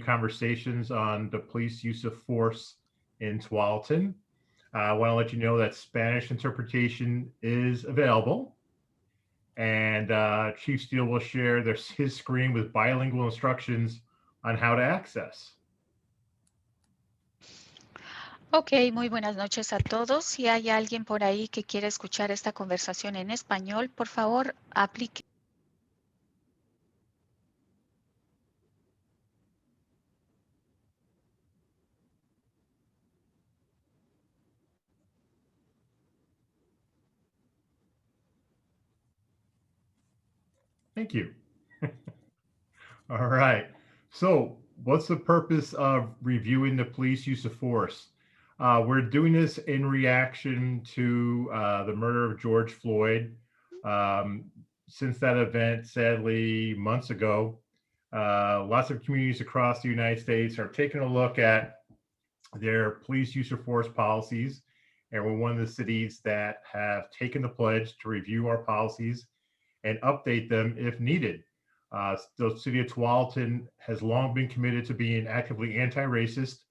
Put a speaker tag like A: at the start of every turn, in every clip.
A: conversations on the police use of force in Tualatin. I want to let you know that Spanish interpretation is available. And Chief Steele will share his screen with bilingual instructions on how to access.
B: Ok, muy buenas noches a todos. Si hay alguien por ahí que quiere escuchar esta conversación en español, por favor, aplique.
A: Thank you. All right. So what's the purpose of reviewing the police use of force? We're doing this in reaction to the murder of George Floyd. Since that event, sadly, months ago, lots of communities across the United States are taking a look at their police use of force policies. And we're one of the cities that have taken the pledge to review our policies and update them if needed. The city of Tualatin has long been committed to being actively anti-racist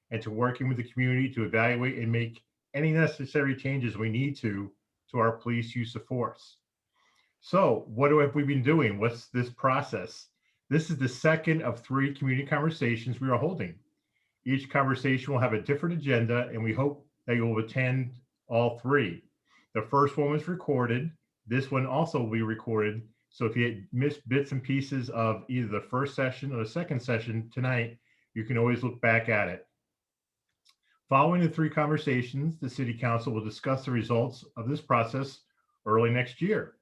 A: and to working with the community to evaluate and make any necessary changes we need to our police use of force. So what have we been doing? What's this process? This is the second of 3 community conversations we are holding. Each conversation will have a different agenda, and we hope that you will attend all 3. The first one was recorded. This one also will be recorded. So if you missed bits and pieces of either the first session or the second session tonight, you can always look back at it. Following the 3 conversations, the City Council will discuss the results of this process early next year.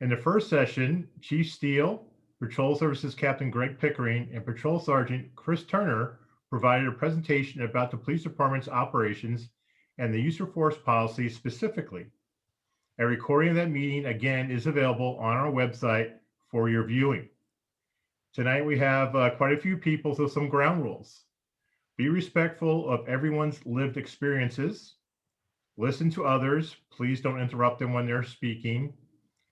A: In the first session, Chief Steele, Patrol Services Captain Greg Pickering, and Patrol Sergeant Chris Turner provided a presentation about the police department's operations and the use of force policy specifically. A recording of that meeting, again, is available on our website for your viewing. Tonight, we have quite a few people, so some ground rules. Be respectful of everyone's lived experiences. Listen to others. Please don't interrupt them when they're speaking.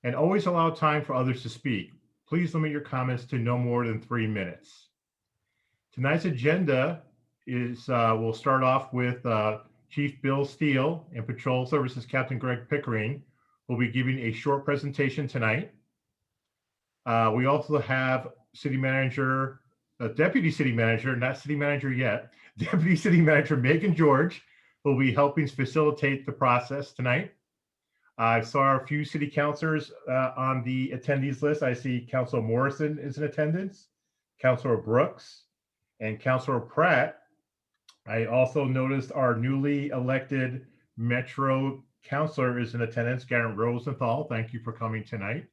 A: And always allow time for others to speak. Please limit your comments to no more than 3 minutes. Tonight's agenda is, we'll start off with Chief Bill Steele and Patrol Services Captain Greg Pickering will be giving a short presentation tonight. We also have City Manager, Deputy City Manager, not City Manager yet, Deputy City Manager Megan George will be helping facilitate the process tonight. I saw a few city councilors on the attendees list. I see Councilor Morrison is in attendance, Councilor Brooks, and Councilor Pratt. I also noticed our newly elected Metro Councilor is in attendance, Garrett Rosenthal. Thank you for coming tonight.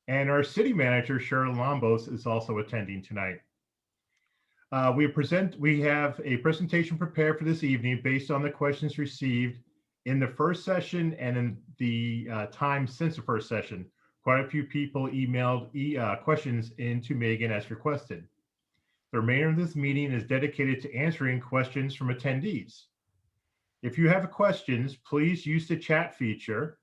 A: And our City Manager, Cheryl Lombos, is also attending tonight. We have a presentation prepared for this evening based on the questions received in the first session and in the time since the first session. Quite a few people emailed questions into Megan as requested. The remainder of this meeting is dedicated to answering questions from attendees. If you have questions, please use the chat feature,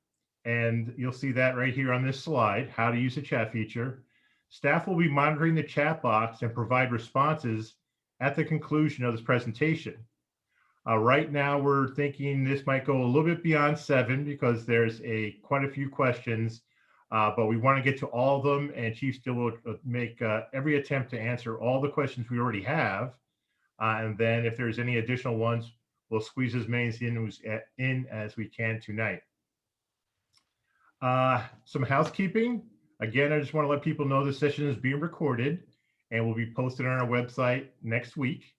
A: and you'll see that right here on this slide, how to use the chat feature. Staff will be monitoring the chat box and provide responses at the conclusion of this presentation. Right now, we're thinking this might go a little bit beyond 7 because there's quite a few questions, but we want to get to all of them, and Chief Steele will make every attempt to answer all the questions we already have. And then if there's any additional ones, we'll squeeze as many in as we can tonight. Some housekeeping. Again, I just want to let people know the session is being recorded and will be posted on our website next week.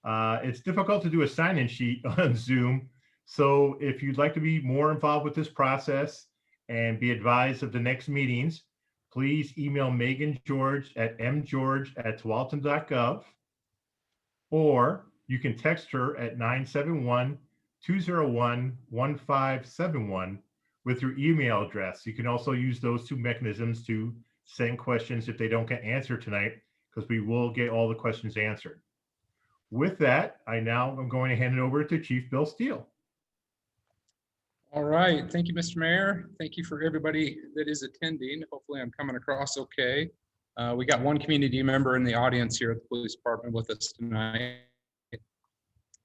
A: It's difficult to do a sign-in sheet on Zoom. So if you'd like to be more involved with this process and be advised of the next meetings, please email Megan George at mgeorge@tualatin.gov, or you can text her at 971-201-1571 with your email address. You can also use those 2 mechanisms to send questions if they don't get answered tonight, because we will get all the questions answered. With that, I'm going to hand it over to Chief Bill Steele.
C: All right, thank you, Mr. Mayor. Thank you for everybody that is attending. Hopefully I'm coming across okay. We got one community member in the audience here at the police department with us tonight.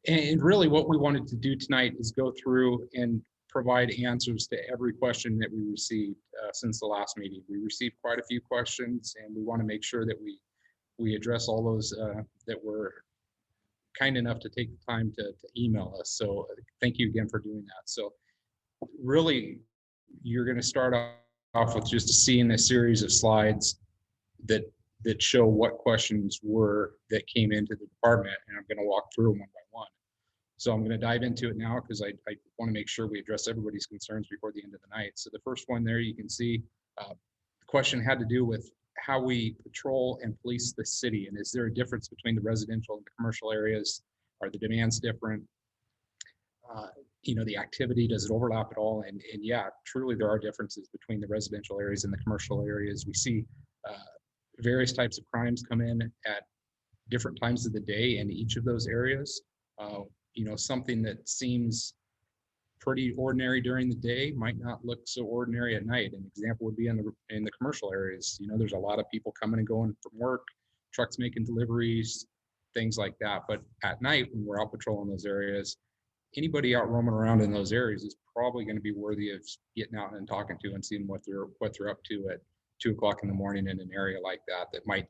C: And really what we wanted to do tonight is go through and provide answers to every question that we received since the last meeting. We received quite a few questions, and we want to make sure that we address all those that were kind enough to take the time to email us. So thank you again for doing that. So really, you're going to start off with just seeing a series of slides that show what questions were that came into the department, and I'm going to walk through them one by one. So I'm going to dive into it now because I want to make sure we address everybody's concerns before the end of the night. So the first one there, you can see the question had to do with how we patrol and police the city, and is there a difference between the residential and the commercial areas? Are the demands different? The activity, does it overlap at all? And yeah, truly there are differences between the residential areas and the commercial areas. We see various types of crimes come in at different times of the day in each of those areas. Something that seems pretty ordinary during the day might not look so ordinary at night. An example would be in the commercial areas. There's a lot of people coming and going from work, trucks making deliveries, things like that. But at night, when we're out patrolling those areas, anybody out roaming around in those areas is probably going to be worthy of getting out and talking to and seeing what they're up to at 2 o'clock in the morning in an area like that might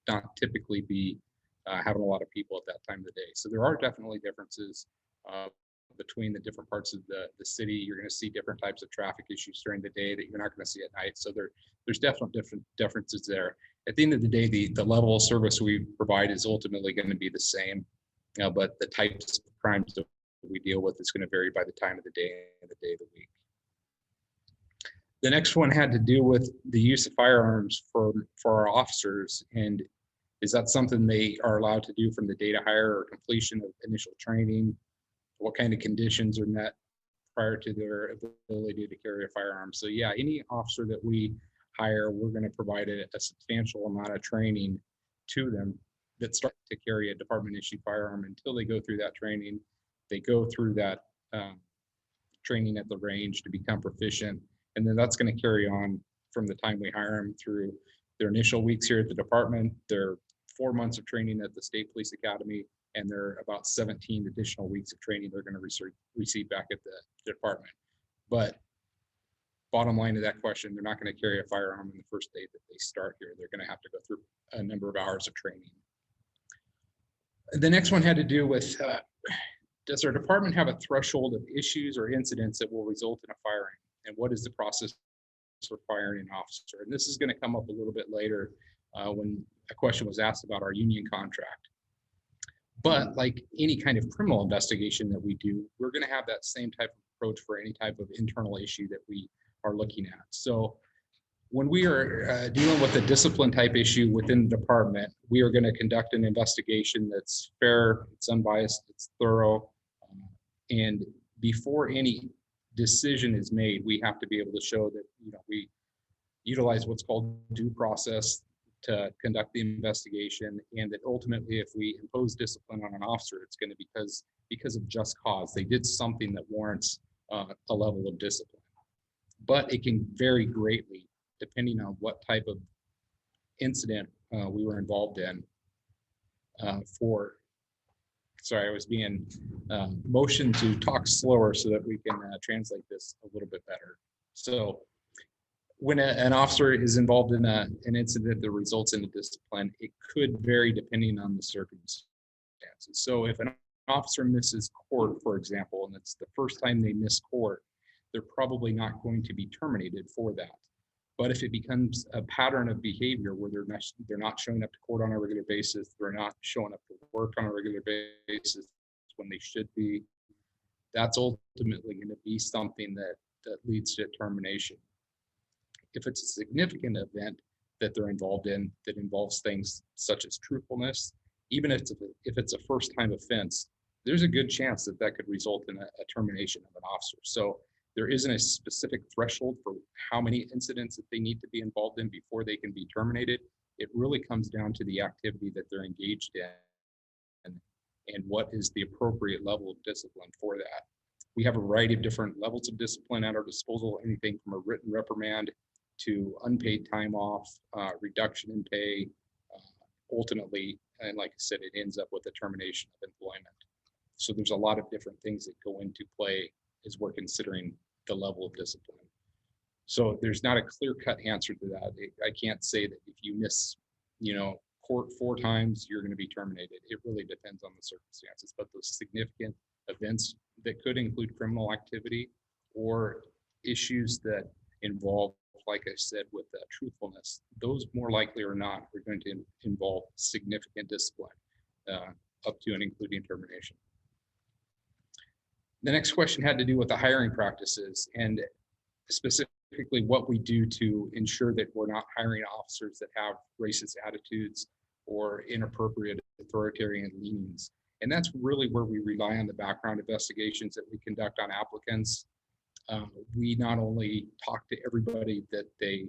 C: not typically be having a lot of people at that time of the day. So there are definitely differences between the different parts of the city. You're going to see different types of traffic issues during the day that you're not going to see at night. So there's definitely different differences there. At the end of the day, the level of service we provide is ultimately going to be the same, but the types of crimes that we deal with is going to vary by the time of the day and the day of the week. The next one had to do with the use of firearms for our officers, and is that something they are allowed to do from the date of hire or completion of initial training? What kind of conditions are met prior to their ability to carry a firearm? So yeah, any officer that we hire, we're going to provide a substantial amount of training to them that start to carry a department issued firearm until they go through that training. They go through that training at the range to become proficient. And then that's going to carry on from the time we hire them through their initial weeks here at the department, their 4 months of training at the State Police Academy, and their about 17 additional weeks of training they're going to receive back at the department. But bottom line to that question, they're not going to carry a firearm on the first day that they start here. They're going to have to go through a number of hours of training. The next one had to do with, does our department have a threshold of issues or incidents that will result in a firing? And what is the process for firing an officer? And this is going to come up a little bit later when a question was asked about our union contract. But like any kind of criminal investigation that we do, we're going to have that same type of approach for any type of internal issue that we are looking at. So when we are dealing with a discipline type issue within the department, we are going to conduct an investigation that's fair, it's unbiased, it's thorough. And before any decision is made, we have to be able to show that we utilize what's called due process to conduct the investigation, and that ultimately if we impose discipline on an officer, it's going to be because of just cause. They did something that warrants a level of discipline. But it can vary greatly depending on what type of incident we were involved in. Sorry, I was being motioned to talk slower so that we can translate this a little bit better. So when an officer is involved in an incident that results in a discipline, it could vary depending on the circumstances. So if an officer misses court, for example, and it's the first time they miss court, they're probably not going to be terminated for that. But if it becomes a pattern of behavior where they're not showing up to court on a regular basis, they're not showing up to work on a regular basis when they should be, that's ultimately going to be something that leads to termination. If it's a significant event that they're involved in that involves things such as truthfulness, even if it's a first-time offense, there's a good chance that could result in a termination of an officer. So there isn't a specific threshold for how many incidents that they need to be involved in before they can be terminated. It really comes down to the activity that they're engaged in and what is the appropriate level of discipline for that. We have a variety of different levels of discipline at our disposal, anything from a written reprimand to unpaid time off, reduction in pay, ultimately, and like I said, it ends up with a termination of employment. So there's a lot of different things that go into play as we're considering the level of discipline. So there's not a clear-cut answer to that. I can't say that if you miss, court 4 times, you're going to be terminated. It really depends on the circumstances, but those significant events that could include criminal activity or issues that involve, like I said, with truthfulness, those more likely or not are going to involve significant discipline, up to and including termination. The next question had to do with the hiring practices and specifically what we do to ensure that we're not hiring officers that have racist attitudes or inappropriate authoritarian leanings. And that's really where we rely on the background investigations that we conduct on applicants. We not only talk to everybody that they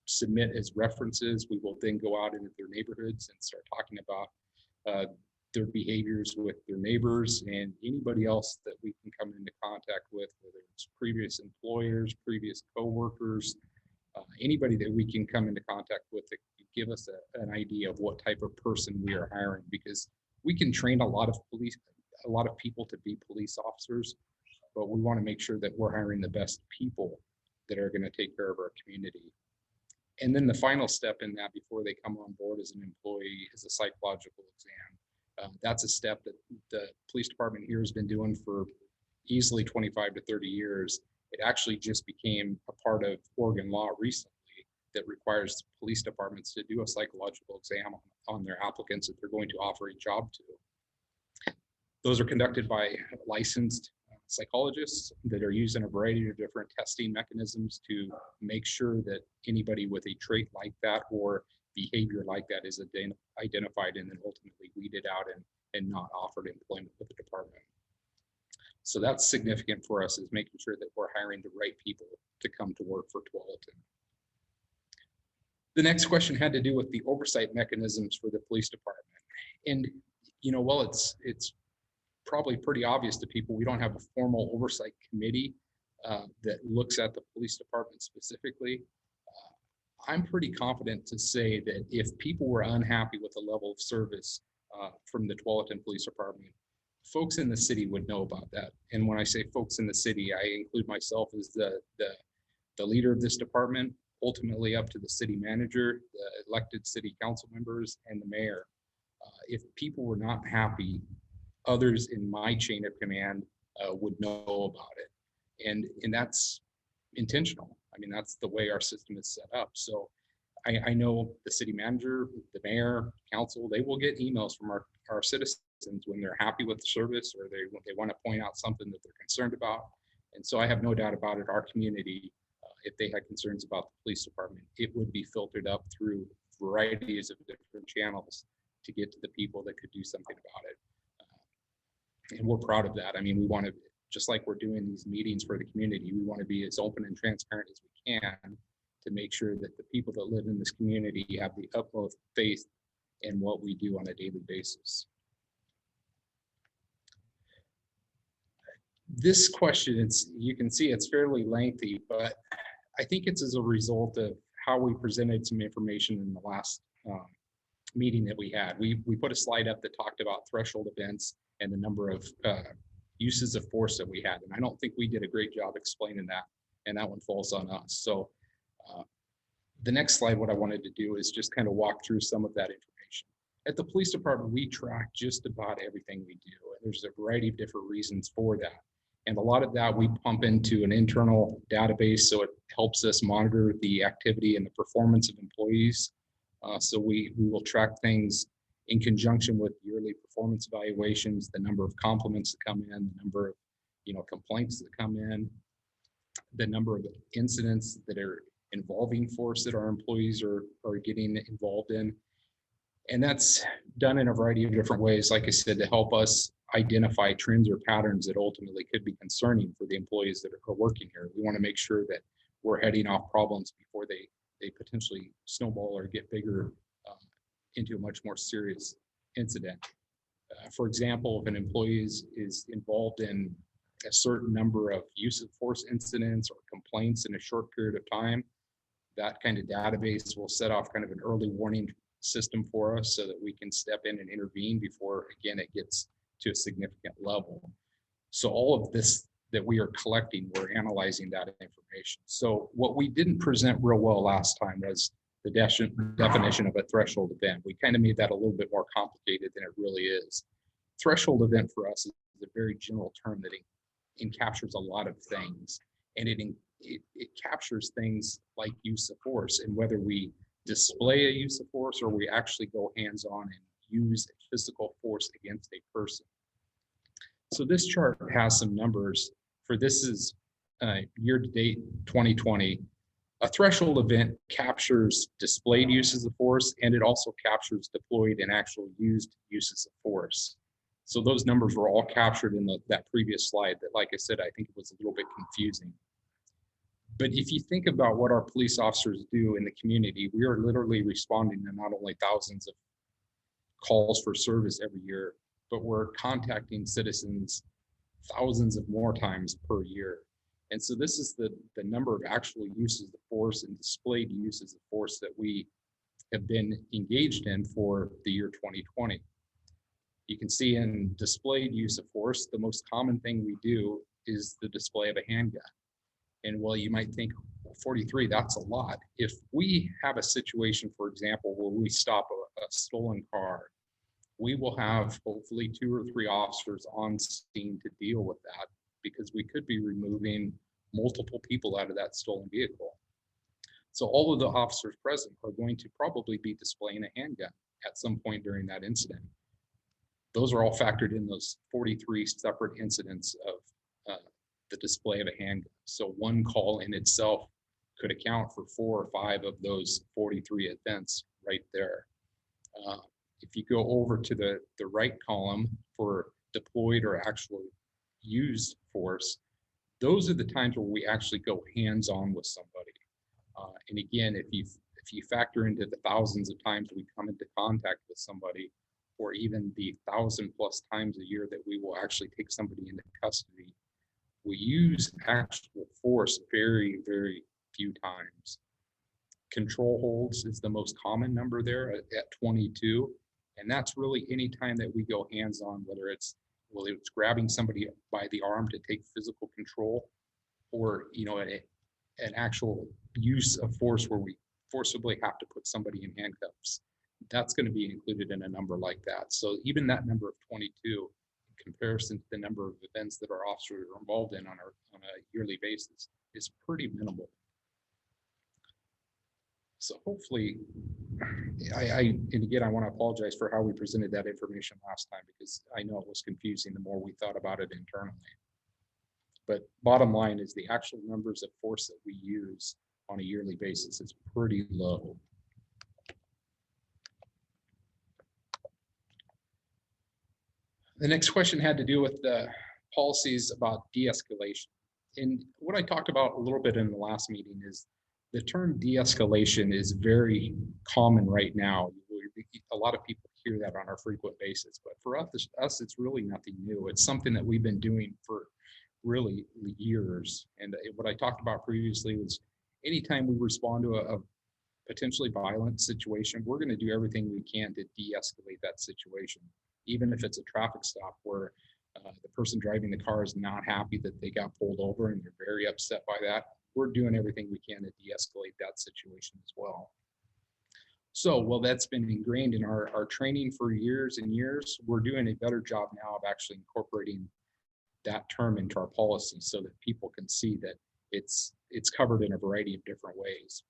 C: submit as references, we will then go out into their neighborhoods and start talking about their behaviors with their neighbors and anybody else that we can come into contact with, whether it's previous employers, previous coworkers, anybody that we can come into contact with that can give us an idea of what type of person we are hiring, because we can train a lot of people to be police officers, but we want to make sure that we're hiring the best people that are going to take care of our community. And then the final step in that before they come on board as an employee is a psychological exam. That's a step that the police department here has been doing for easily 25 to 30 years. It actually just became a part of Oregon law recently that requires police departments to do a psychological exam on their applicants that they're going to offer a job to. Those are conducted by licensed psychologists that are using a variety of different testing mechanisms to make sure that anybody with a trait like that or behavior like that is identified and then ultimately weeded out and not offered employment with the department. So that's significant for us, is making sure that we're hiring the right people to come to work for Tualatin. The next question had to do with the oversight mechanisms for the police department. And, well, it's probably pretty obvious to people, we don't have a formal oversight committee that looks at the police department specifically. I'm pretty confident to say that if people were unhappy with the level of service from the Tualatin Police Department, folks in the city would know about that. And when I say folks in the city, I include myself as the leader of this department, ultimately up to the city manager, the elected city council members, and the mayor. If people were not happy, others in my chain of command would know about it. And that's intentional. I mean, that's the way our system is set up. So I know the city manager, the mayor, council, they will get emails from our citizens when they're happy with the service or they want to point out something that they're concerned about. And so I have no doubt about it, our community, if they had concerns about the police department, it would be filtered up through varieties of different channels to get to the people that could do something about it. And we're proud of that. I mean, we want to, just like we're doing these meetings for the community, we want to be as open and transparent as we can to make sure that the people that live in this community have the utmost faith in what we do on a daily basis. This question, you can see it's fairly lengthy, but I think it's as a result of how we presented some information in the last meeting that we had. We put a slide up that talked about threshold events and the number of uses of force that we had. And I don't think we did a great job explaining that, and that one falls on us. So the next slide, what I wanted to do is just kind of walk through some of that information. At the police department, we track just about everything we do, and there's a variety of different reasons for that. And a lot of that we pump into an internal database, so it helps us monitor the activity and the performance of employees. So we will track things in conjunction with yearly performance evaluations, the number of compliments that come in, the number of complaints that come in, the number of incidents that are involving force that our employees are getting involved in. And that's done in a variety of different ways, like I said, to help us identify trends or patterns that ultimately could be concerning for the employees that are working here. We want to make sure that we're heading off problems before they potentially snowball or get bigger into a much more serious incident. For example, if an employee is involved in a certain number of use of force incidents or complaints in a short period of time, That kind of database will set off kind of an early warning system for us so that we can step in and intervene before, again, it gets to a significant level. So all of this that we are collecting, we're analyzing that information. So what we didn't present real well last time was the definition of a threshold event. We kind of made that a little bit more complicated than it really is. Threshold event for us is a very general term that encaptures a lot of things, and it captures things like use of force, and whether we display a use of force or we actually go hands-on and use physical force against a person. So this chart has some numbers for this is year-to-date 2020. A threshold event captures displayed uses of force, and it also captures deployed and actual used uses of force. So those numbers were all captured in that previous slide that, like I said, I think it was a little bit confusing. But if you think about what our police officers do in the community, we are literally responding to not only thousands of calls for service every year, but we're contacting citizens thousands of more times per year. And so this is the number of actual uses of force and displayed uses of force that we have been engaged in for the year 2020. You can see in displayed use of force, the most common thing we do is the display of a handgun. And while you might think, well, 43, that's a lot. If we have a situation, for example, where we stop a stolen car, we will have hopefully 2 or 3 officers on scene to deal with that, because we could be removing multiple people out of that stolen vehicle. So all of the officers present are going to probably be displaying a handgun at some point during that incident. Those are all factored in those 43 separate incidents of the display of a handgun. So one call in itself could account for 4 or 5 of those 43 events right there. If you go over to the right column for deployed or actually used force, those are the times where we actually go hands-on with somebody. And again, if you factor into the thousands of times we come into contact with somebody, or even the 1,000+ times a year that we will actually take somebody into custody, we use actual force very, very few times. Control holds is the most common number there at 22. And that's really any time that we go hands-on, whether it's grabbing somebody by the arm to take physical control, or an actual use of force where we forcibly have to put somebody in handcuffs. That's going to be included in a number like that. So even that number of 22, in comparison to the number of events that our officers are involved in on a yearly basis, is pretty minimal. So hopefully, and again, I want to apologize for how we presented that information last time, because I know it was confusing the more we thought about it internally. But bottom line is the actual numbers of force that we use on a yearly basis is pretty low. The next question had to do with the policies about de-escalation. And what I talked about a little bit in the last meeting is the term de-escalation is very common right now. A lot of people hear that on a frequent basis, but for us, it's really nothing new. It's something that we've been doing for really years. And what I talked about previously was anytime we respond to a potentially violent situation, we're going to do everything we can to de-escalate that situation. Even if it's a traffic stop where the person driving the car is not happy that they got pulled over and they're very upset by that, we're doing everything we can to de-escalate that situation as well. So, well, that's been ingrained in our training for years and years. We're doing a better job now of actually incorporating that term into our policy so that people can see that it's covered in a variety of different ways.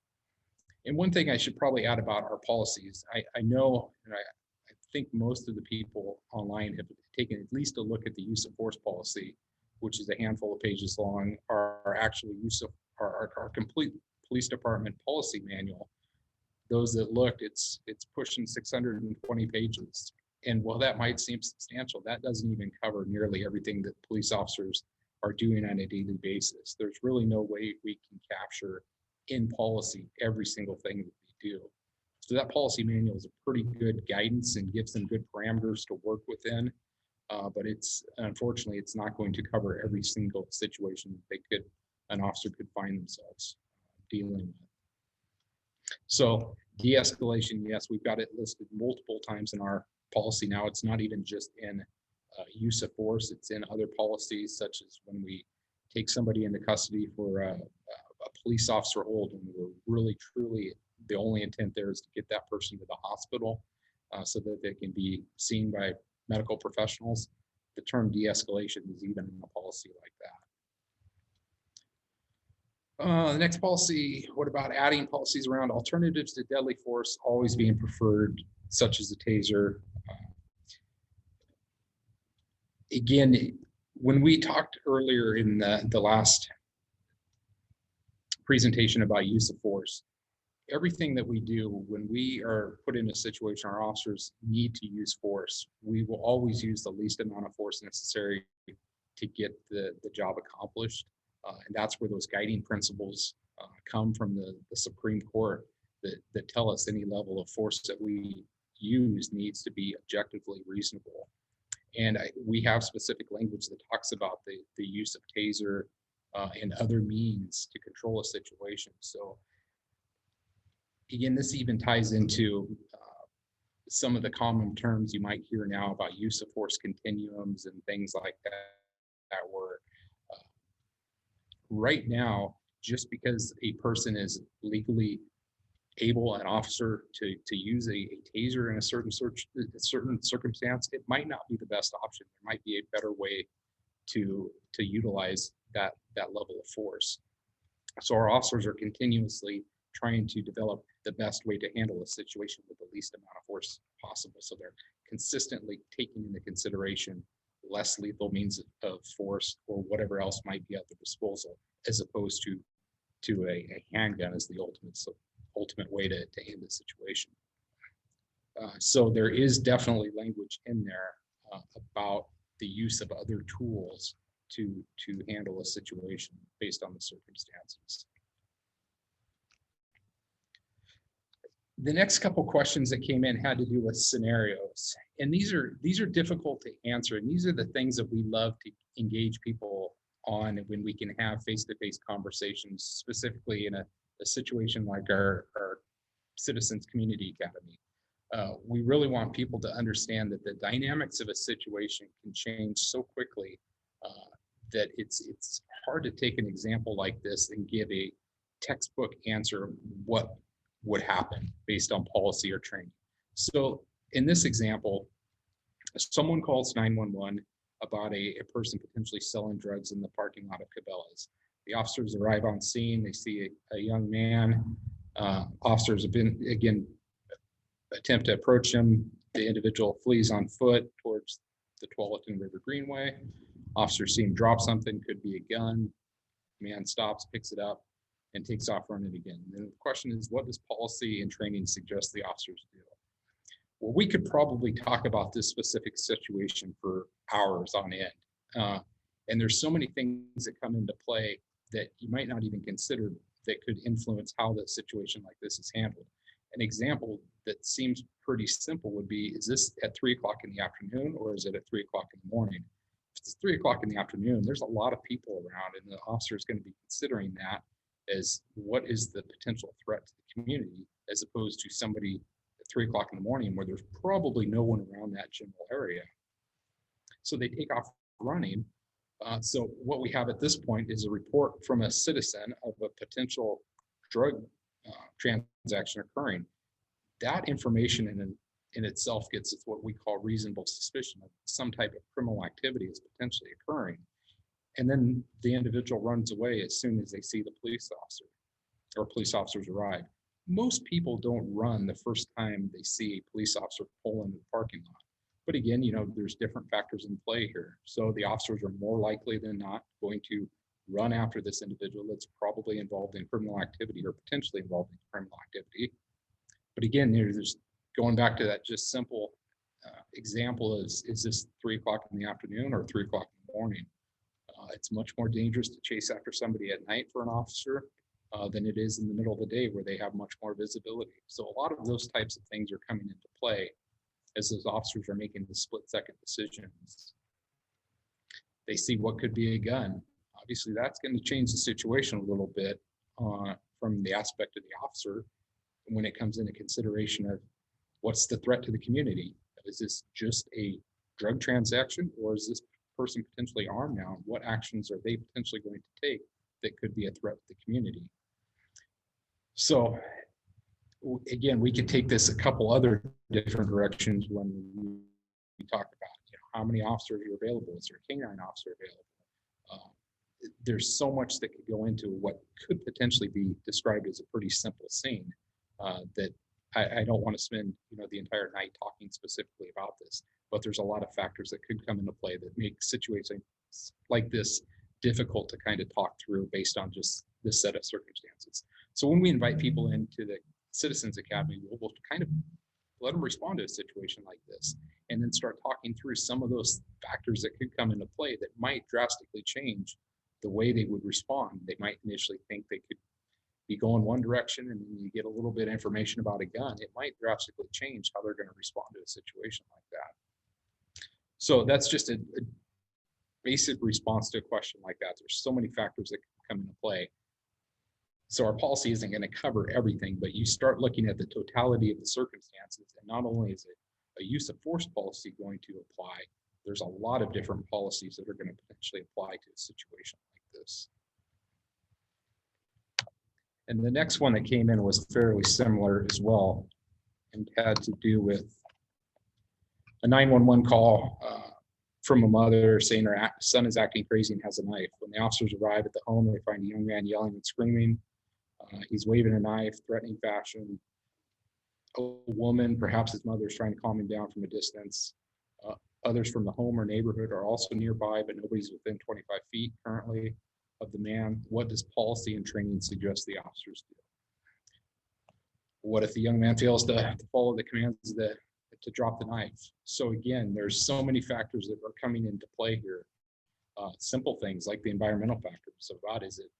C: And one thing I should probably add about our policies, I know, and I think most of the people online have taken at least a look at the use of force policy, which is a handful of pages long. Our actual use of our complete police department policy manual. Those that looked, it's pushing 620 pages. And while that might seem substantial, that doesn't even cover nearly everything that police officers are doing on a daily basis. There's really no way we can capture in policy every single thing that we do. So that policy manual is a pretty good guidance and gives them good parameters to work within. But unfortunately, it's not going to cover every single situation that an officer could find themselves dealing with. So de-escalation, yes, we've got it listed multiple times in our policy now. It's not even just in use of force, it's in other policies, such as when we take somebody into custody for a police officer hold, and we're really truly, the only intent there is to get that person to the hospital so that they can be seen by medical professionals. The term de-escalation is even in a policy like that. The next policy, what about adding policies around alternatives to deadly force always being preferred, such as a taser? Again, when we talked earlier in the last presentation about use of force, everything that we do when we are put in a situation our officers need to use force, we will always use the least amount of force necessary to get the job accomplished. And that's where those guiding principles come from the Supreme Court that tell us any level of force that we use needs to be objectively reasonable. And we have specific language that talks about the use of taser and other means to control a situation. So again, this even ties into some of the common terms you might hear now about use of force continuums and things like that were right now, just because a person is legally able, an officer, to use a taser in a certain circumstance, it might not be the best option. There might be a better way to utilize that level of force. So our officers are continuously trying to develop the best way to handle a situation with the least amount of force possible. So they're consistently taking into consideration less lethal means of force or whatever else might be at their disposal, as opposed to a handgun as the ultimate way to end the situation. So there is definitely language in there about the use of other tools to handle a situation based on the circumstances. The next couple questions that came in had to do with scenarios, and these are difficult to answer, and these are the things that we love to engage people on when we can have face-to-face conversations, specifically in a situation like our Citizens Community Academy. We really want people to understand that the dynamics of a situation can change so quickly that it's hard to take an example like this and give a textbook answer of what would happen based on policy or training. So in this example, someone calls 911 about a person potentially selling drugs in the parking lot of Cabela's. The officers arrive on scene, they see a young man. Officers have been, again, attempt to approach him. The individual flees on foot towards the Tualatin River Greenway. Officers see him drop something, could be a gun. Man stops, picks it up, and takes off running again. And the question is, what does policy and training suggest the officers do? Well, we could probably talk about this specific situation for hours on end. And there's so many things that come into play that you might not even consider that could influence how the situation like this is handled. An example that seems pretty simple would be, is this at 3 o'clock in the afternoon or is it at 3 o'clock in the morning? If it's 3 o'clock in the afternoon, there's a lot of people around, and the officer is going to be considering that as what is the potential threat to the community, as opposed to somebody at 3 o'clock in the morning where there's probably no one around that general area. So they take off running. So what we have at this point is a report from a citizen of a potential drug transaction occurring. That information in itself gets us what we call reasonable suspicion of some type of criminal activity is potentially occurring. And then the individual runs away as soon as they see the police officer or police officers arrive. Most people don't run the first time they see a police officer pull into the parking lot. But again, there's different factors in play here. So the officers are more likely than not going to run after this individual that's probably involved in criminal activity or potentially involved in criminal activity. But again, there's going back to that just simple example is this 3 o'clock in the afternoon or 3 o'clock in the morning? It's much more dangerous to chase after somebody at night for an officer than it is in the middle of the day where they have much more visibility. So a lot of those types of things are coming into play as those officers are making the split-second decisions. They see what could be a gun. Obviously, that's going to change the situation a little bit from the aspect of the officer. when it comes into consideration of what's the threat to the community. Is this just a drug transaction, or is this person potentially armed now? What actions are they potentially going to take that could be a threat to the community? So again, we could take this a couple other different directions when we talk about, how many officers are available. Is there a canine officer available? There's so much that could go into what could potentially be described as a pretty simple scene that I don't want to spend the entire night talking specifically about this, but there's a lot of factors that could come into play that make situations like this difficult to kind of talk through based on just this set of circumstances. So when we invite people into the Citizens Academy, we'll kind of let them respond to a situation like this, and then start talking through some of those factors that could come into play that might drastically change the way they would respond. They might initially think they could be going one direction, and then you get a little bit of information about a gun. It might drastically change how they're going to respond to a situation like that. So that's just a basic response to a question like that. There's so many factors that come into play. So our policy isn't going to cover everything, but you start looking at the totality of the circumstances, and not only is it a use of force policy going to apply, there's a lot of different policies that are going to potentially apply to a situation like this. And the next one that came in was fairly similar as well, and had to do with a 911 call from a mother saying her son is acting crazy and has a knife. When the officers arrive at the home, they find a young man yelling and screaming. He's waving a knife, threatening fashion. A woman, perhaps his mother, is trying to calm him down from a distance. Others from the home or neighborhood are also nearby, but nobody's within 25 feet currently of the man. What does policy and training suggest the officers do? What if the young man fails to follow the commands to drop the knife? So again, there's so many factors that are coming into play here. Simple things like the environmental factors. So God, is it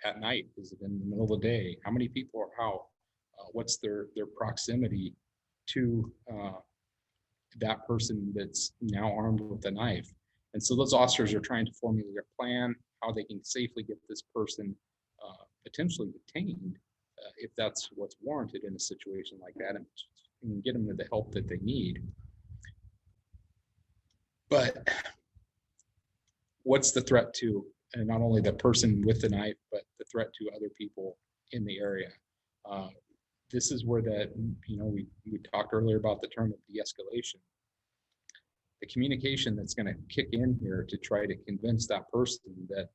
C: at night? Is it in the middle of the day? How many people are out? What's their proximity to that person that's now armed with a knife? And so those officers are trying to formulate a plan, how they can safely get this person potentially detained if that's what's warranted in a situation like that, and get them to the help that they need. But what's the threat to, and not only the person with the knife, but the threat to other people in the area? This is where that, we talked earlier about the term of de-escalation. The communication that's going to kick in here to try to convince that person that,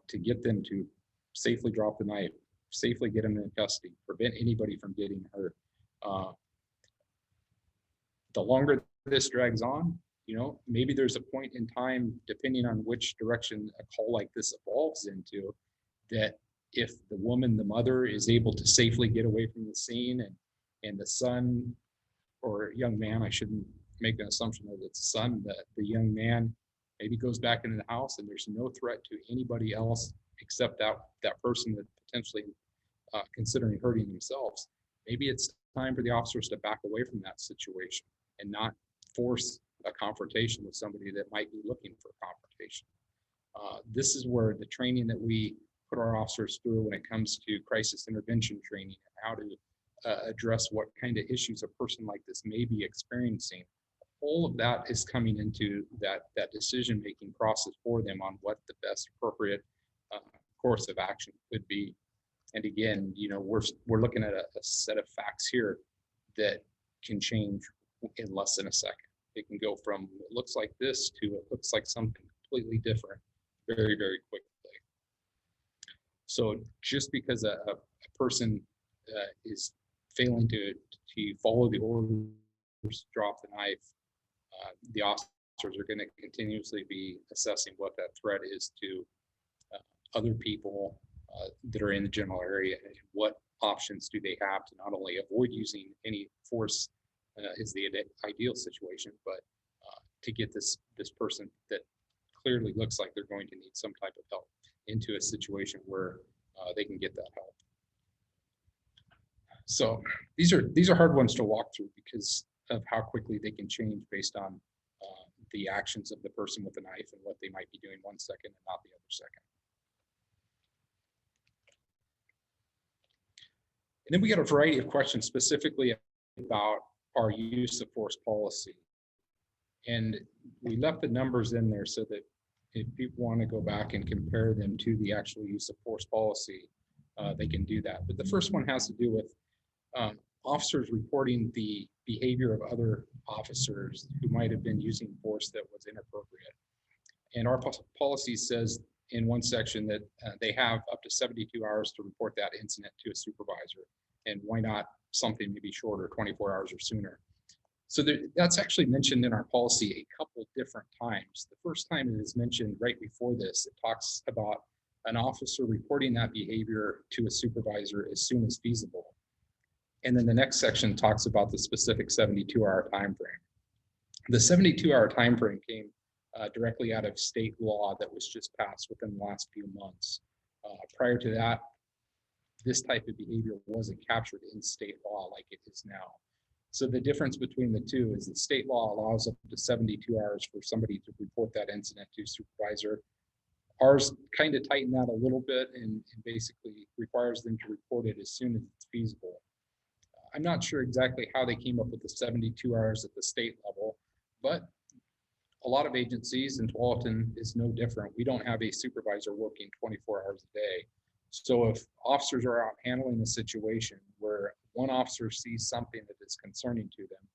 C: to get them to safely drop the knife, safely get them in custody, prevent anybody from getting hurt. The longer this drags on, maybe there's a point in time, depending on which direction a call like this evolves into, that if the woman, the mother, is able to safely get away from the scene, and the son or young man, I shouldn't make an assumption that it's a son, the young man maybe goes back into the house and there's no threat to anybody else except that person that potentially considering hurting themselves. Maybe it's time for the officers to back away from that situation and not force a confrontation with somebody that might be looking for a confrontation. This is where the training that we put our officers through when it comes to crisis intervention training and how to address what kind of issues a person like this may be experiencing, all of that is coming into that decision-making process for them on what the best appropriate course of action could be. And again, we're looking at a set of facts here that can change in less than a second. It can go from it looks like this to it looks like something completely different very, very quickly. So just because a person is failing to follow the orders, drop the knife, the officers are going to continuously be assessing what that threat is to other people that are in the general area, and what options do they have to not only avoid using any force is the ideal situation, but to get this person that clearly looks like they're going to need some type of help into a situation where they can get that help. So these are hard ones to walk through because of how quickly they can change based on the actions of the person with the knife and what they might be doing one second and not the other second. And then we got a variety of questions specifically about our use of force policy. And we left the numbers in there so that if people want to go back and compare them to the actual use of force policy, they can do that. But the first one has to do with officers reporting the behavior of other officers who might have been using force that was inappropriate. And our policy says in one section that they have up to 72 hours to report that incident to a supervisor. And why not something maybe shorter, 24 hours or sooner? So that's actually mentioned in our policy a couple different times. The first time it is mentioned right before this, it talks about an officer reporting that behavior to a supervisor as soon as feasible. And then the next section talks about the specific 72-hour time frame. The 72-hour time frame came directly out of state law that was just passed within the last few months. Prior to that, this type of behavior wasn't captured in state law like it is now. So the difference between the two is that state law allows up to 72 hours for somebody to report that incident to supervisor. Ours kind of tightened that a little bit and basically requires them to report it as soon as it's feasible. I'm not sure exactly how they came up with the 72 hours at the state level, but a lot of agencies, and Tualatin is no different. We don't have a supervisor working 24 hours a day. So if officers are out handling a situation where one officer sees something that is concerning to them,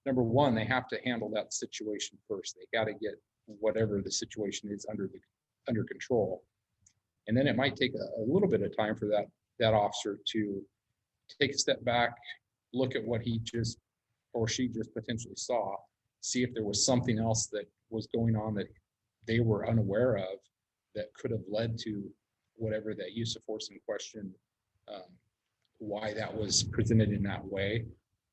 C: number one, they have to handle that situation first. They got to get whatever the situation is under control. And then it might take a little bit of time for that officer to take a step back, look at what he just or she just potentially saw, see if there was something else that was going on that they were unaware of that could have led to whatever that use of force in question, why that was presented in that way,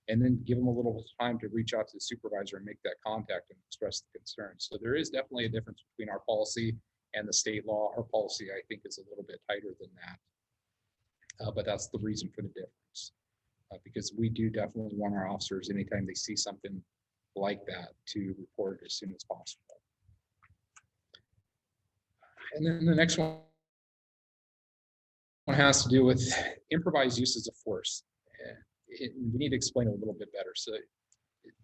C: and then give them a little time to reach out to the supervisor and make that contact and express the concern. So there is definitely a difference between our policy and the state law. Our policy, I think, is a little bit tighter than that, but that's the reason for the difference, because we do definitely want our officers, anytime they see something like that, to report it as soon as possible. And then the next one has to do with improvised uses of force. We need to explain it a little bit better. So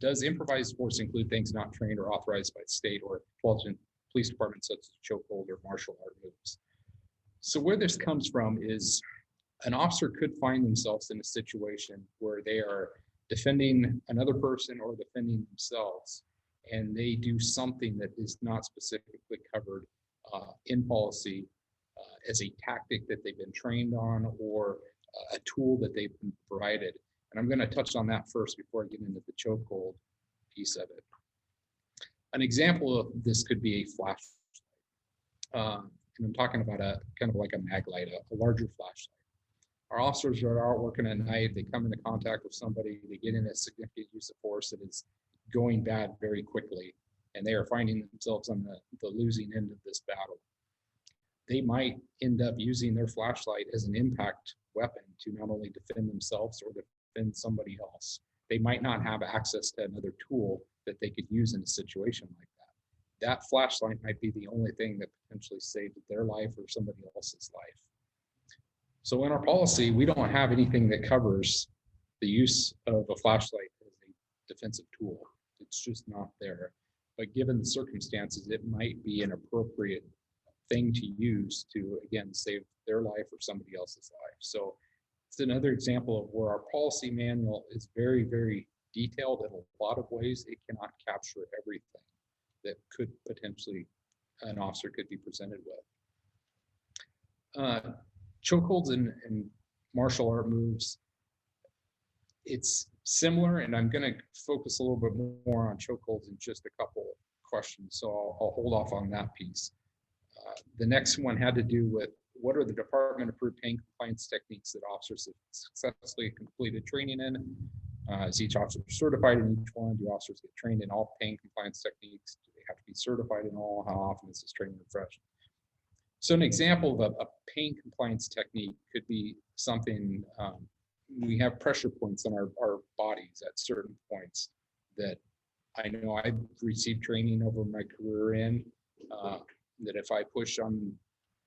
C: does improvised force include things not trained or authorized by the state or police departments, such as chokehold or martial art moves? So where this comes from is an officer could find themselves in a situation where they are defending another person or defending themselves, and they do something that is not specifically covered in policy as a tactic that they've been trained on or a tool that they've been provided. And I'm going to touch on that first before I get into the chokehold piece of it. An example of this could be a flashlight. And I'm talking about a kind of like a mag light, a larger flashlight. Our officers are out working at night, they come into contact with somebody, they get in a significant use of force that is going bad very quickly, and they are finding themselves on the losing end of this battle. They might end up using their flashlight as an impact weapon to not only defend themselves or defend somebody else. They might not have access to another tool that they could use in a situation like that. That flashlight might be the only thing that potentially saved their life or somebody else's life. So in our policy, we don't have anything that covers the use of a flashlight as a defensive tool. It's just not there. But given the circumstances, it might be an appropriate thing to use to, again, save their life or somebody else's life. So it's another example of where our policy manual is very, very detailed in a lot of ways. It cannot capture everything that could potentially an officer could be presented with. Chokeholds and martial art moves, it's similar, and I'm going to focus a little bit more on chokeholds in just a couple questions, so I'll hold off on that piece. The next one had to do with what are the department approved pain compliance techniques that officers have successfully completed training in? Is each officer certified in each one? Do officers get trained in all pain compliance techniques? Do they have to be certified in all? How often is this training refreshed? So an example of a pain compliance technique could be something, we have pressure points on our bodies at certain points that I know I've received training over my career in, that if I push on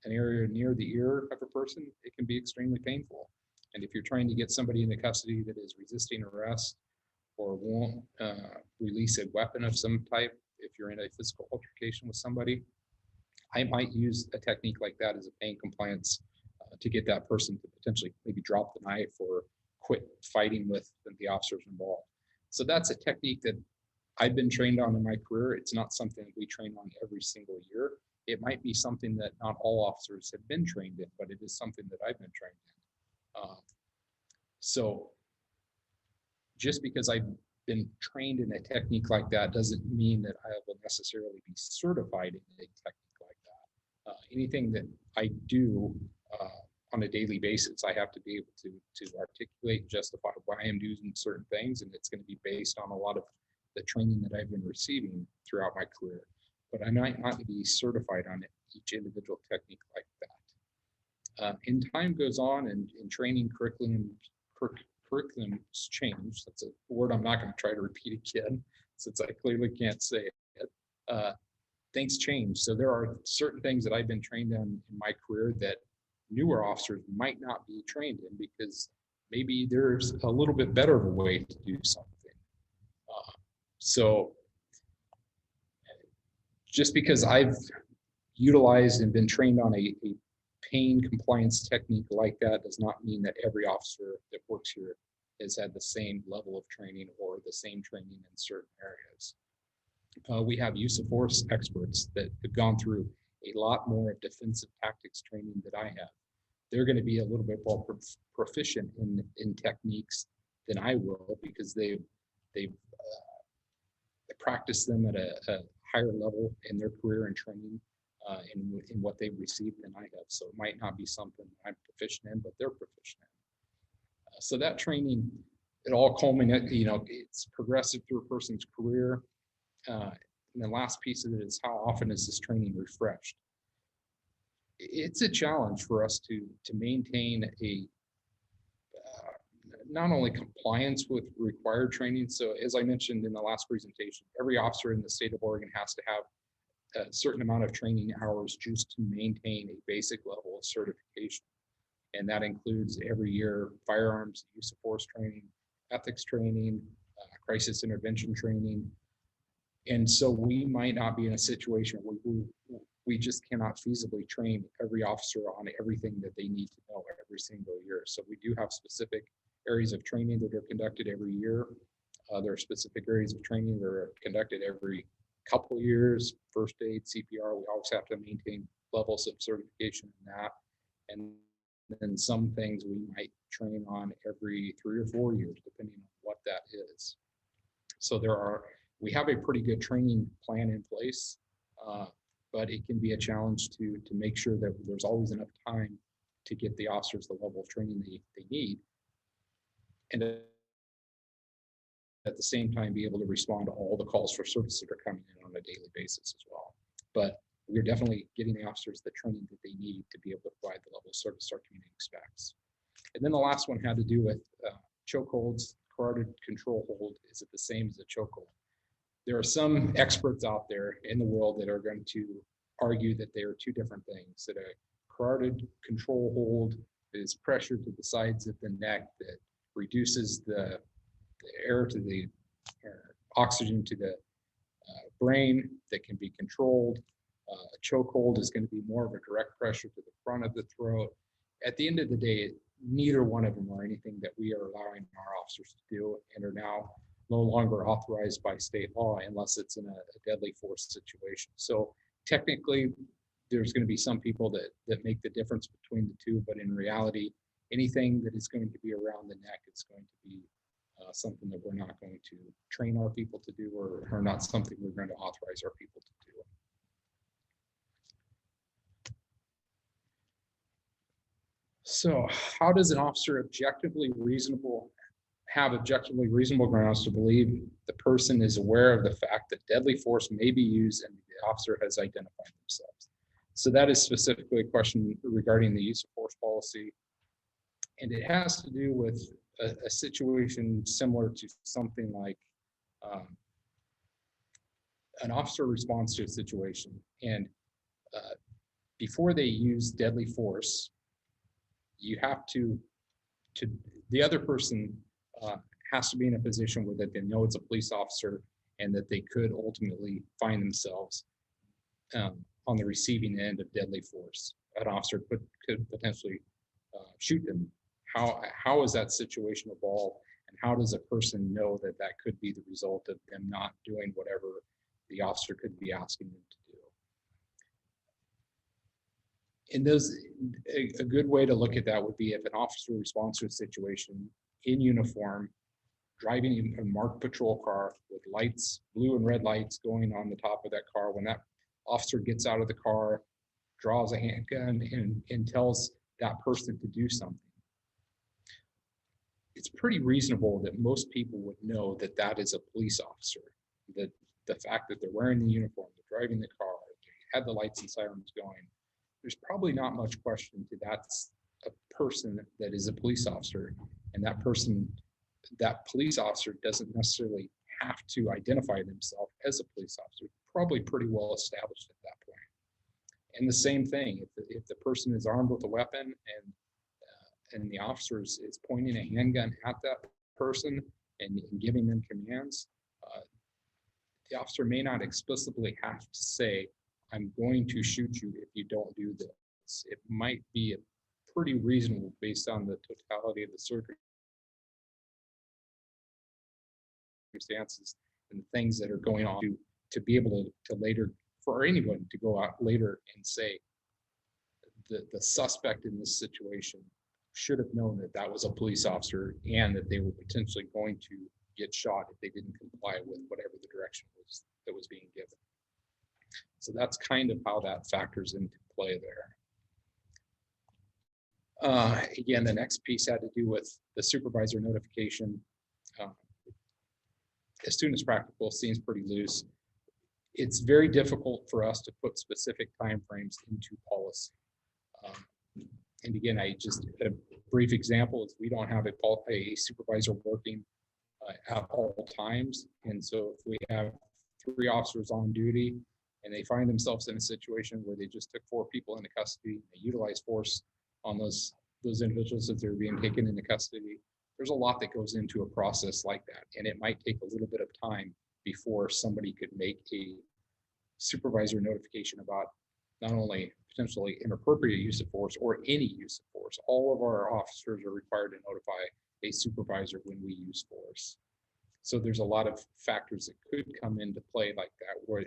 C: an area near the ear of a person, it can be extremely painful. And if you're trying to get somebody into custody that is resisting arrest or won't release a weapon of some type, if you're in a physical altercation with somebody, I might use a technique like that as a pain compliance to get that person to potentially maybe drop the knife or quit fighting with the officers involved. So that's a technique that I've been trained on in my career. It's not something we train on every single year. It might be something that not all officers have been trained in, but it is something that I've been trained in. So just because I've been trained in a technique like that doesn't mean that I will necessarily be certified in a technique like that. Anything that I do on a daily basis, I have to be able to articulate and justify why I'm doing certain things, and it's going to be based on a lot of the training that I've been receiving throughout my career. But I might not be certified on each individual technique like that. And time goes on, and training curriculums change. That's a word I'm not going to try to repeat again, since I clearly can't say it. Things change. So there are certain things that I've been trained on in my career that newer officers might not be trained in, because maybe there's a little bit better of a way to do something. So just because I've utilized and been trained on a pain compliance technique like that does not mean that every officer that works here has had the same level of training or the same training in certain areas. We have use of force experts that have gone through a lot more defensive tactics training that I have. They're going to be a little bit more proficient in techniques than I will, because they've practiced them at a higher level in their career and training in what they've received than I have. So it might not be something I'm proficient in, but they're proficient in. So that training, it all culminates, it's progressive through a person's career. And the last piece of it is, how often is this training refreshed? It's a challenge for us to maintain a not only compliance with required training. So as I mentioned in the last presentation, every officer in the state of Oregon has to have a certain amount of training hours just to maintain a basic level of certification. And that includes every year firearms use of force training, ethics training, crisis intervention training. And so we might not be in a situation where we just cannot feasibly train every officer on everything that they need to know every single year. So we do have specific areas of training that are conducted every year. There are specific areas of training that are conducted every couple of years. First aid, CPR, we always have to maintain levels of certification in that. And then some things we might train on every 3 or 4 years, depending on what that is. So we have a pretty good training plan in place, but it can be a challenge to make sure that there's always enough time to get the officers the level of training they need, and at the same time be able to respond to all the calls for service that are coming in on a daily basis as well. But we're definitely getting the officers the training that they need to be able to provide the level of service our community expects. And then the last one had to do with chokeholds. Carotid control hold, is it the same as a chokehold? There are some experts out there in the world that are going to argue that they are two different things, that a carotid control hold is pressure to the sides of the neck that reduces the air to the oxygen to the brain that can be controlled. A chokehold is going to be more of a direct pressure to the front of the throat. At the end of the day, neither one of them are anything that we are allowing our officers to do, and are now no longer authorized by state law unless it's in a deadly force situation. So technically, there's going to be some people that make the difference between the two, but in reality, anything that is going to be around the neck is going to be something that we're not going to train our people to do, or not something we're going to authorize our people to do. So how does an officer have objectively reasonable grounds to believe the person is aware of the fact that deadly force may be used and the officer has identified themselves? So that is specifically a question regarding the use of force policy. And it has to do with a situation similar to something like an officer responds to a situation, and before they use deadly force, you have to the other person has to be in a position where that they know it's a police officer and that they could ultimately find themselves on the receiving end of deadly force. An officer could potentially shoot them. How is that situation evolved, and how does a person know that that could be the result of them not doing whatever the officer could be asking them to do? And a good way to look at that would be if an officer responds to a situation in uniform, driving a marked patrol car with lights, blue and red lights going on the top of that car. When that officer gets out of the car, draws a handgun and tells that person to do something, it's pretty reasonable that most people would know that that is a police officer. That the fact that they're wearing the uniform, they're driving the car, they had the lights and sirens going, there's probably not much question to that's a person that is a police officer, and that police officer doesn't necessarily have to identify themselves as a police officer. Probably pretty well established at that point. And the same thing, if the person is armed with a weapon and the officer is pointing a handgun at that person and giving them commands, the officer may not explicitly have to say, I'm going to shoot you if you don't do this. It might be pretty reasonable based on the totality of the circumstances and the things that are going on to be able to later, for anyone to go out later and say the suspect in this situation should have known that that was a police officer and that they were potentially going to get shot if they didn't comply with whatever the direction was that was being given. So that's kind of how that factors into play there. Again, the next piece had to do with the supervisor notification. As soon as practical, seems pretty loose. It's very difficult for us to put specific timeframes into policy. And again, a brief example is we don't have a supervisor working at all times. And so if we have 3 officers on duty and they find themselves in a situation where they just took 4 people into custody, they utilize force on those individuals as they're being taken into custody, there's a lot that goes into a process like that. And it might take a little bit of time before somebody could make a supervisor notification about not only potentially inappropriate use of force or any use of force. All of our officers are required to notify a supervisor when we use force. So there's a lot of factors that could come into play like that, where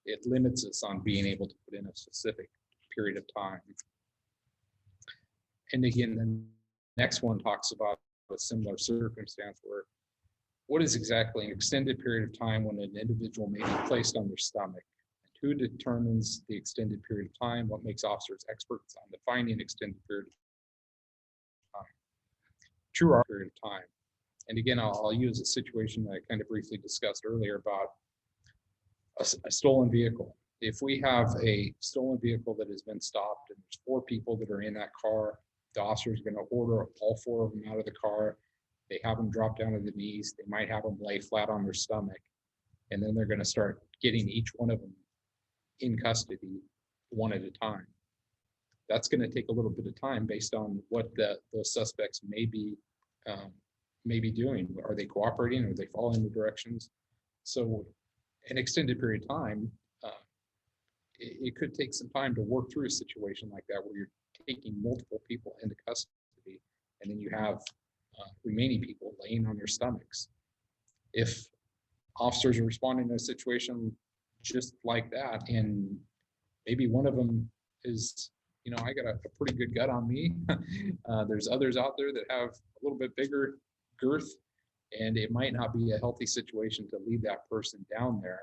C: it limits us on being able to put in a specific period of time. And again, the next one talks about a similar circumstance where what is exactly an extended period of time when an individual may be placed on their stomach? Who determines the extended period of time? What makes officers experts on defining extended period of time? True period of time. And again, I'll use a situation that I kind of briefly discussed earlier about a stolen vehicle. If we have a stolen vehicle that has been stopped and there's 4 people that are in that car, the officer is going to order all 4 of them out of the car. They have them drop down to the knees. They might have them lay flat on their stomach. And then they're going to start getting each one of them in custody one at a time. That's going to take a little bit of time based on what those suspects may be doing. Are they cooperating? Are they following the directions? So an extended period of time, it could take some time to work through a situation like that where you're taking multiple people into custody and then you have remaining people laying on their stomachs. If officers are responding to a situation just like that, and maybe one of them is, I got a pretty good gut on me. There's others out there that have a little bit bigger girth, and it might not be a healthy situation to leave that person down there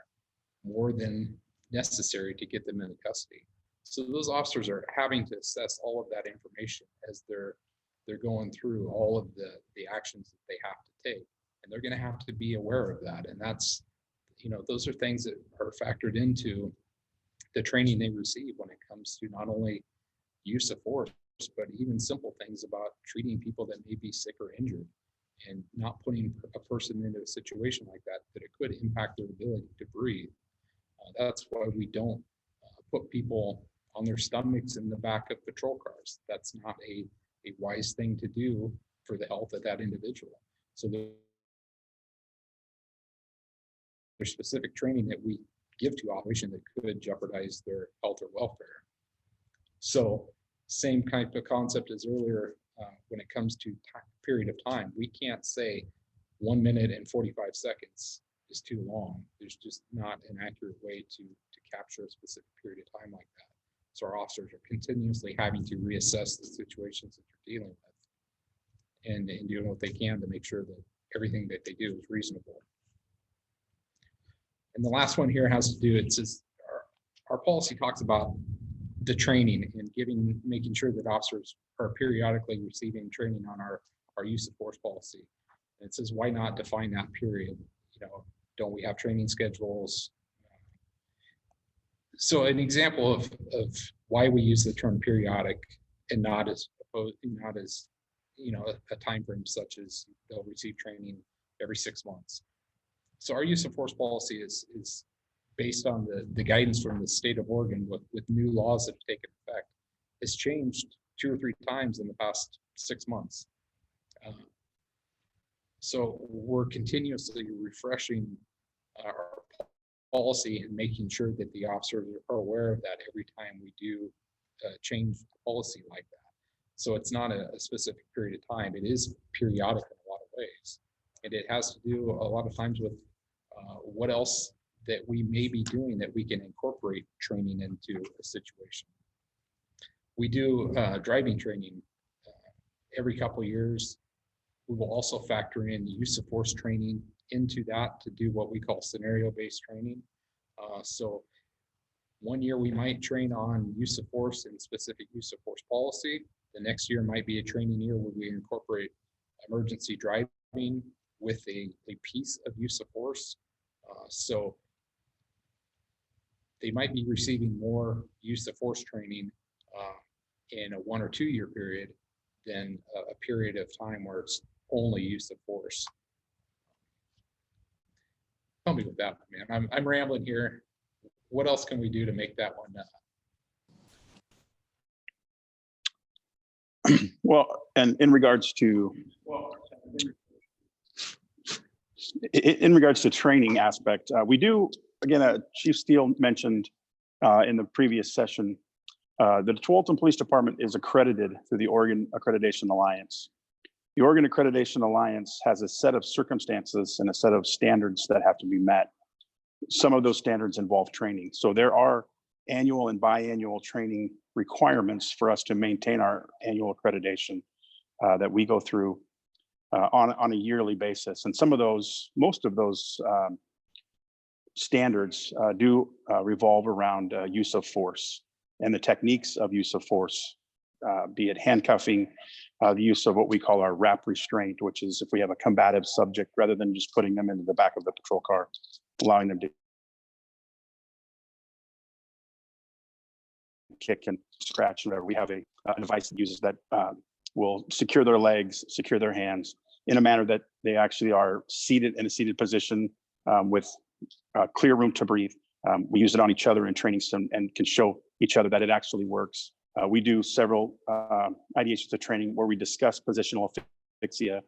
C: more than necessary to get them into custody. So those officers are having to assess all of that information as they're going through all of the actions that they have to take, and they're going to have to be aware of that. And that's, those are things that are factored into the training they receive when it comes to not only use of force, but even simple things about treating people that may be sick or injured and not putting a person into a situation like that it could impact their ability to breathe. That's why we don't put people on their stomachs in the back of patrol cars. That's not a wise thing to do for the health of that individual. So there's specific training that we give to operation that could jeopardize their health or welfare. So same kind of concept as earlier when it comes to period of time. We can't say 1 minute and 45 seconds is too long. There's just not an accurate way to capture a specific period of time like that. So our officers are continuously having to reassess the situations that they're dealing with and doing what they can to make sure that everything that they do is reasonable. And the last one here has to do, it says our policy talks about the training and making sure that officers are periodically receiving training on our use of force policy. And it says, why not define that period? You know, don't we have training schedules? So an example of why we use the term periodic and not as you know, a time frame such as they'll receive training every 6 months. So our use of force policy is based on the guidance from the state of Oregon with new laws that have taken effect. It's changed 2 or 3 times in the past 6 months. So we're continuously refreshing our policy and making sure that the officers are aware of that every time we do change policy like that. So it's not a specific period of time. It is periodic in a lot of ways. And it has to do a lot of times with what else that we may be doing that we can incorporate training into a situation. We do driving training every couple of years. We will also factor in the use of force training into that to do what we call scenario-based training. So 1 year we might train on use of force and specific use of force policy. The next year might be a training year where we incorporate emergency driving with a piece of use of force. So they might be receiving more use of force training in a 1 or 2 year period than a period of time where it's only use of force. Tell me with that, man. I'm rambling here. What else can we do to make that one?
D: Well, and in regards to training aspect, we do, again, Chief Steele mentioned in the previous session, the Tualatin Police Department is accredited through the Oregon Accreditation Alliance. The Oregon Accreditation Alliance has a set of circumstances and a set of standards that have to be met. Some of those standards involve training. So there are annual and biannual training requirements for us to maintain our annual accreditation that we go through on a yearly basis. And most of those standards do revolve around use of force and the techniques of use of force, be it handcuffing, the use of what we call our wrap restraint, which is if we have a combative subject, rather than just putting them into the back of the patrol car, allowing them to kick and scratch, whatever. We have a device that uses that will secure their legs, secure their hands in a manner that they actually are seated in a seated position with clear room to breathe. We use it on each other in training and can show each other that it actually works. We do several ideations of training where we discuss positional asphyxia,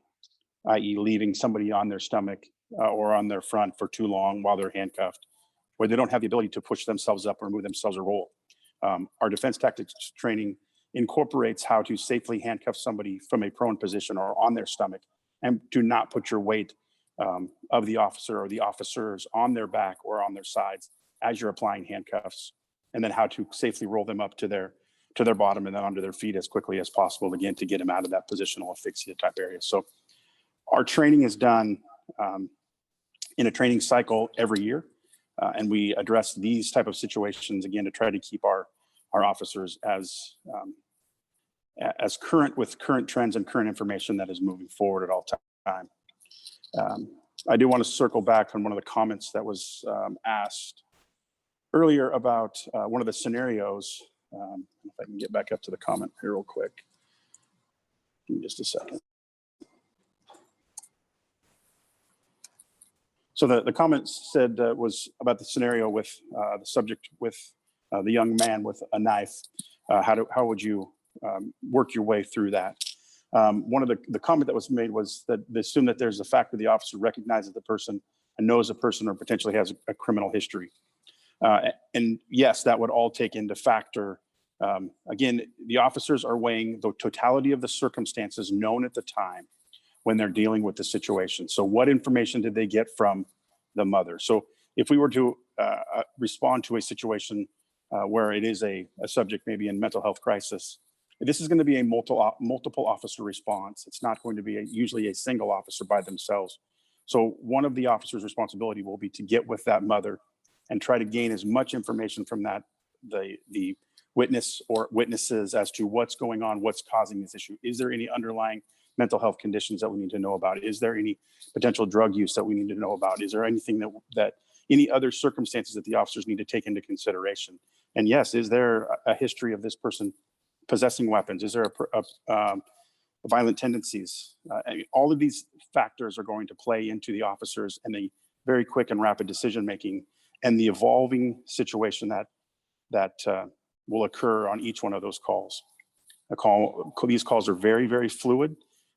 D: i.e. leaving somebody on their stomach or on their front for too long while they're handcuffed, where they don't have the ability to push themselves up or move themselves or roll. Our defense tactics training incorporates how to safely handcuff somebody from a prone position or on their stomach, and do not put your weight of the officer or the officers on their back or on their sides as you're applying handcuffs, and then how to safely roll them up to their bottom and then onto their feet as quickly as possible, again, to get them out of that positional asphyxia type area. So our training is done in a training cycle every year, and we address these type of situations, again, to try to keep our officers as current with current trends and current information that is moving forward at all time. I do want to circle back on one of the comments that was asked earlier about one of the scenarios. If I can get back up to the comment here real quick. Give me just a second. So the comment said was about the scenario with the subject with the young man with a knife. How would you work your way through that? One of the comment that was made was that they assume that there's a factor the officer recognizes the person and knows the person or potentially has a criminal history. And yes, that would all take into factor. Again, the officers are weighing the totality of the circumstances known at the time when they're dealing with the situation. So what information did they get from the mother? So if we were to respond to a situation where it is a subject maybe in mental health crisis, this is going to be a multiple officer response. It's not going to be usually a single officer by themselves. So one of the officer's responsibility will be to get with that mother and try to gain as much information from that, the witness or witnesses as to what's going on, what's causing this issue. Is there any underlying mental health conditions that we need to know about? Is there any potential drug use that we need to know about? Is there anything that any other circumstances that the officers need to take into consideration? And yes, is there a history of this person possessing weapons? Is there violent tendencies? All of these factors are going to play into the officers and the very quick and rapid decision making and the evolving situation that will occur on each one of those calls. These calls are very, very fluid,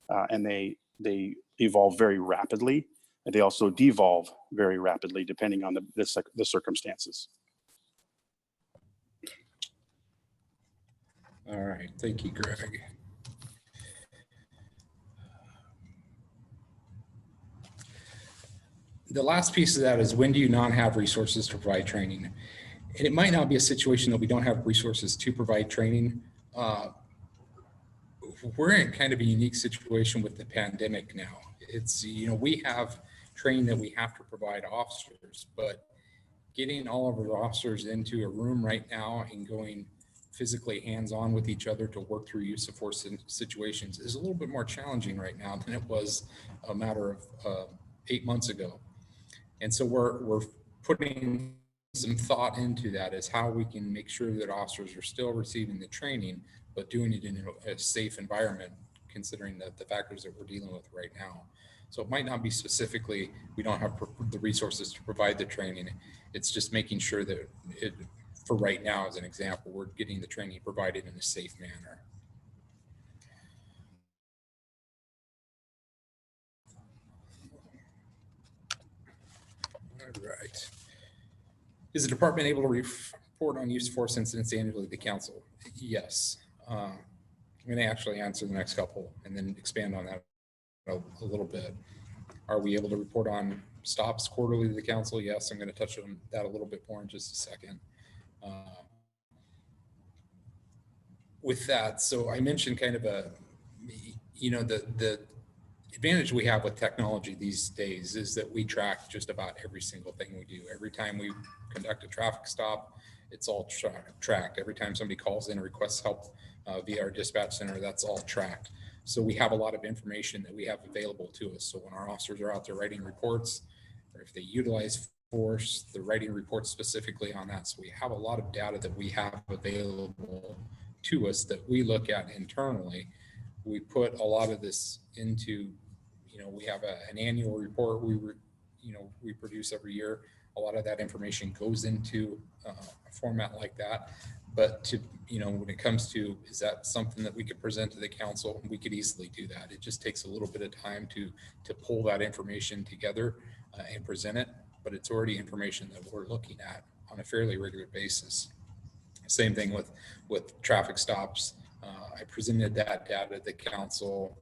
D: and they evolve very rapidly, and they also devolve very rapidly depending on the circumstances.
C: All right, thank you, Greg. The last piece of that is, when do you not have resources to provide training? And it might not be a situation that we don't have resources to provide training. We're in kind of a unique situation with the pandemic now. It's, we have training that we have to provide officers, but getting all of our officers into a room right now and going physically hands-on with each other to work through use of force situations is a little bit more challenging right now than it was a matter of 8 months ago. And so we're putting some thought into that, as how we can make sure that officers are still receiving the training, but doing it in a safe environment, considering the factors that we're dealing with right now. So it might not be specifically, we don't have the resources to provide the training. It's just making sure that for right now, as an example, we're getting the training provided in a safe manner. All right. Is the department able to report on use of force incidents annually to the council? Yes. I'm going to actually answer the next couple and then expand on that a little bit. Are we able to report on stops quarterly to the council? Yes. I'm going to touch on that a little bit more in just a second. With that, so I mentioned kind of the advantage we have with technology these days is that we track just about every single thing we do. Every time we conduct a traffic stop, it's all tracked. Every time somebody calls in and requests help via our dispatch center, that's all tracked. So we have a lot of information that we have available to us. So when our officers are out there writing reports, or if they utilize force, they're writing reports specifically on that. So we have a lot of data that we have available to us that we look at internally. We put a lot of this into, we have an annual report we produce every year. A lot of that information goes into a format like that. But when it comes to, is that something that we could present to the council? We could easily do that. It just takes a little bit of time to pull that information together and present it, but it's already information that we're looking at on a fairly regular basis. Same thing with traffic stops. I presented that data to the council.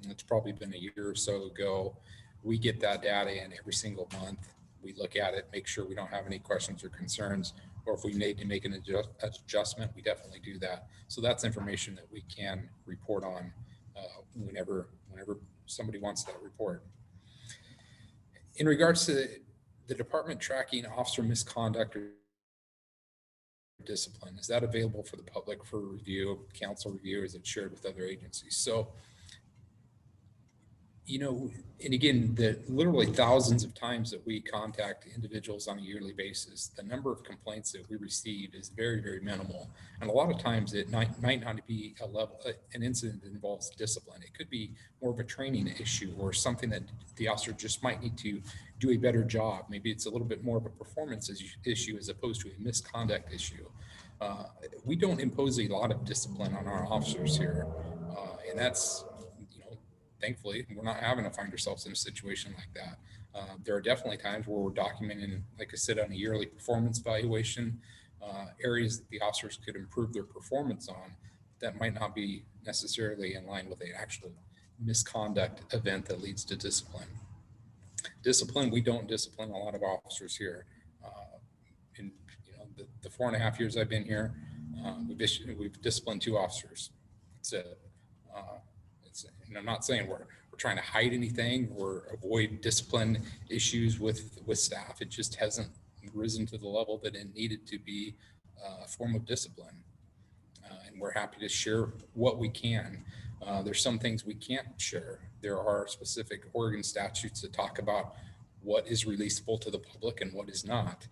C: It's probably been a year or so ago. We get that data in every single month. We look at it, make sure we don't have any questions or concerns, or if we need to make an adjustment, we definitely do that. So that's information that we can report on whenever somebody wants that report. In regards to the department tracking officer misconduct or discipline, is that available for the public for review, council review? Is it shared with other agencies? So, and again, the literally thousands of times that we contact individuals on a yearly basis, the number of complaints that we receive is very, very minimal. And a lot of times it might not be an incident that involves discipline. It could be more of a training issue or something that the officer just might need to do a better job. Maybe it's a little bit more of a performance issue as opposed to a misconduct issue. We don't impose a lot of discipline on our officers here. And that's thankfully, we're not having to find ourselves in a situation like that. There are definitely times where we're documenting, like I said, on a yearly performance evaluation, areas that the officers could improve their performance on that might not be necessarily in line with an actual misconduct event that leads to discipline. Discipline, we don't discipline a lot of officers here. In the 4.5 years I've been here, we've disciplined 2 officers. And I'm not saying we're trying to hide anything or avoid discipline issues with staff. It just hasn't risen to the level that it needed to be a form of discipline. And we're happy to share what we can. There's some things we can't share. There are specific Oregon statutes that talk about what is releasable to the public and what is not.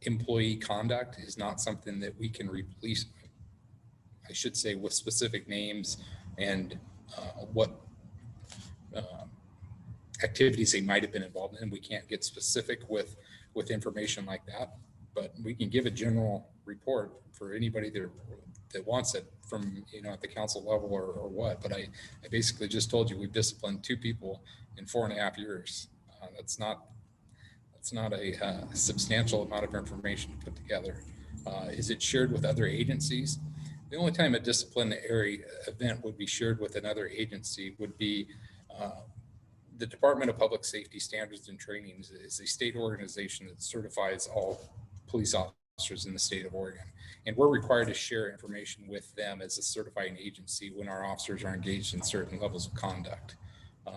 C: Employee conduct is not something that we can release, I should say, with specific names and what activities they might have been involved in. We can't get specific with information like that, but we can give a general report for anybody that wants it from, at the council level or what. But I basically just told you we've disciplined 2 people in 4.5 years. That's not a substantial amount of information to put together. Is it shared with other agencies? The only time a disciplinary event would be shared with another agency would be the Department of Public Safety Standards and Trainings is a state organization that certifies all police officers in the state of Oregon. And we're required to share information with them as a certifying agency when our officers are engaged in certain levels of conduct.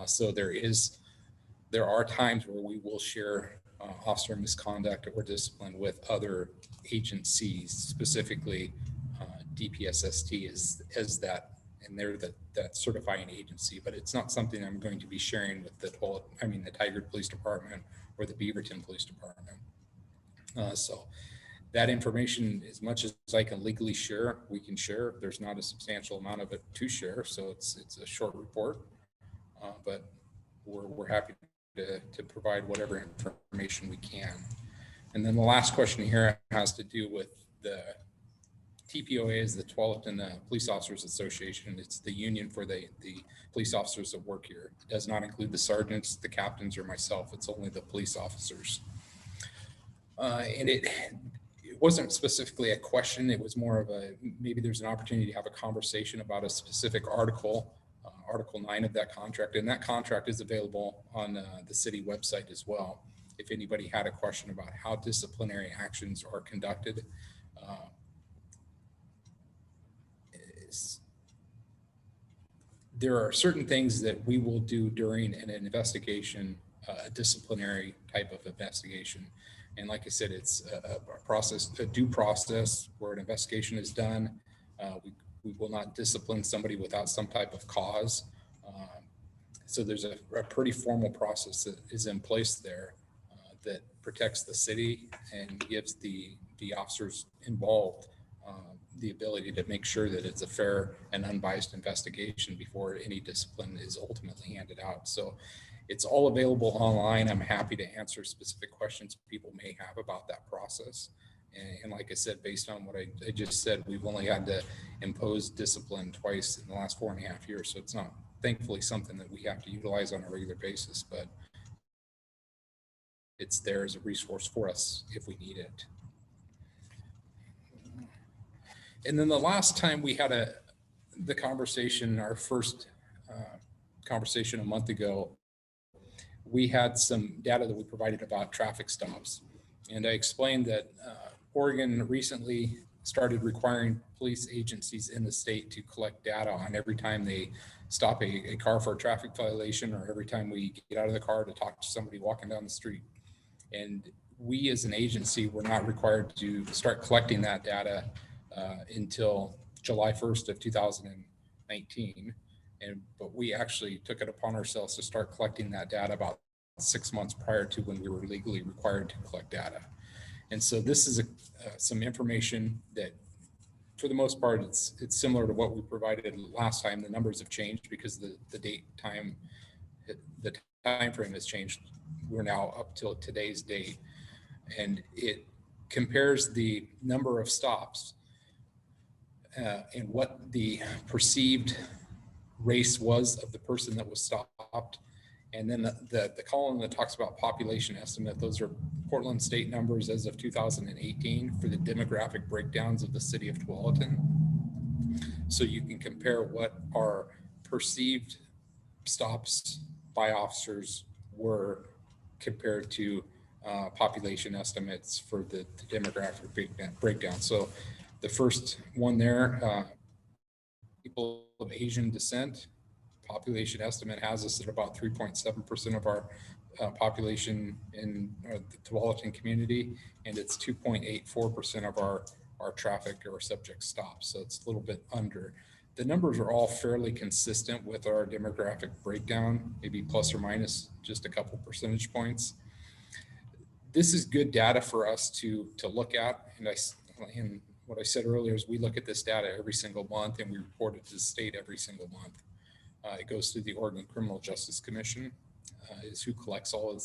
C: So there are times where we will share officer misconduct or discipline with other agencies, specifically DPSST is that, and they're that certifying agency, but it's not something I'm going to be sharing with the Tigard Police Department or the Beaverton Police Department. So that information, as much as I can legally share, we can share. There's not a substantial amount of it to share, so it's a short report, but we're happy to provide whatever information we can. And then the last question here has to do with the TPOA is the 12th and the Police Officers Association. It's the union for the police officers that work here. It does not include the sergeants, the captains, or myself. It's only the police officers. And it wasn't specifically a question. It was more of maybe there's an opportunity to have a conversation about a specific article, Article 9 of that contract. And that contract is available on the city website as well. If anybody had a question about how disciplinary actions are conducted, there are certain things that we will do during an investigation, a disciplinary type of investigation. And like I said, it's a due process where an investigation is done. We will not discipline somebody without some type of cause. So there's a pretty formal process that is in place there that protects the city and gives the officers involved the ability to make sure that it's a fair and unbiased investigation before any discipline is ultimately handed out. So it's all available online. I'm happy to answer specific questions people may have about that process. And like I said, based on what I just said, we've only had to impose discipline twice in the last 4.5 years. So it's not, thankfully, something that we have to utilize on a regular basis, but it's there as a resource for us if we need it. And then the last time we had the conversation, our first conversation a month ago, we had some data that we provided about traffic stops. And I explained that Oregon recently started requiring police agencies in the state to collect data on every time they stop a car for a traffic violation, or every time we get out of the car to talk to somebody walking down the street. And we as an agency were not required to start collecting that data until July 1st of 2019. But we actually took it upon ourselves to start collecting that data about 6 months prior to when we were legally required to collect data. And so this is some information that, for the most part, it's similar to what we provided last time. The numbers have changed because the time frame has changed. We're now up till today's date, and it compares the number of stops and what the perceived race was of the person that was stopped. And then the column that talks about population estimate, those are Portland state numbers as of 2018 for the demographic breakdowns of the city of Tualatin. So you can compare what our perceived stops by officers were compared to population estimates for the demographic breakdown. So the first one there, people of Asian descent, population estimate has us at about 3.7% of our population in the Tualatin community, and it's 2.84% of our traffic or subject stops. So it's a little bit under. The numbers are all fairly consistent with our demographic breakdown, maybe plus or minus just a couple percentage points. This is good data for us to look at. And what I said earlier is we look at this data every single month and we report it to the state every single month. It goes to the Oregon Criminal Justice Commission, is who collects all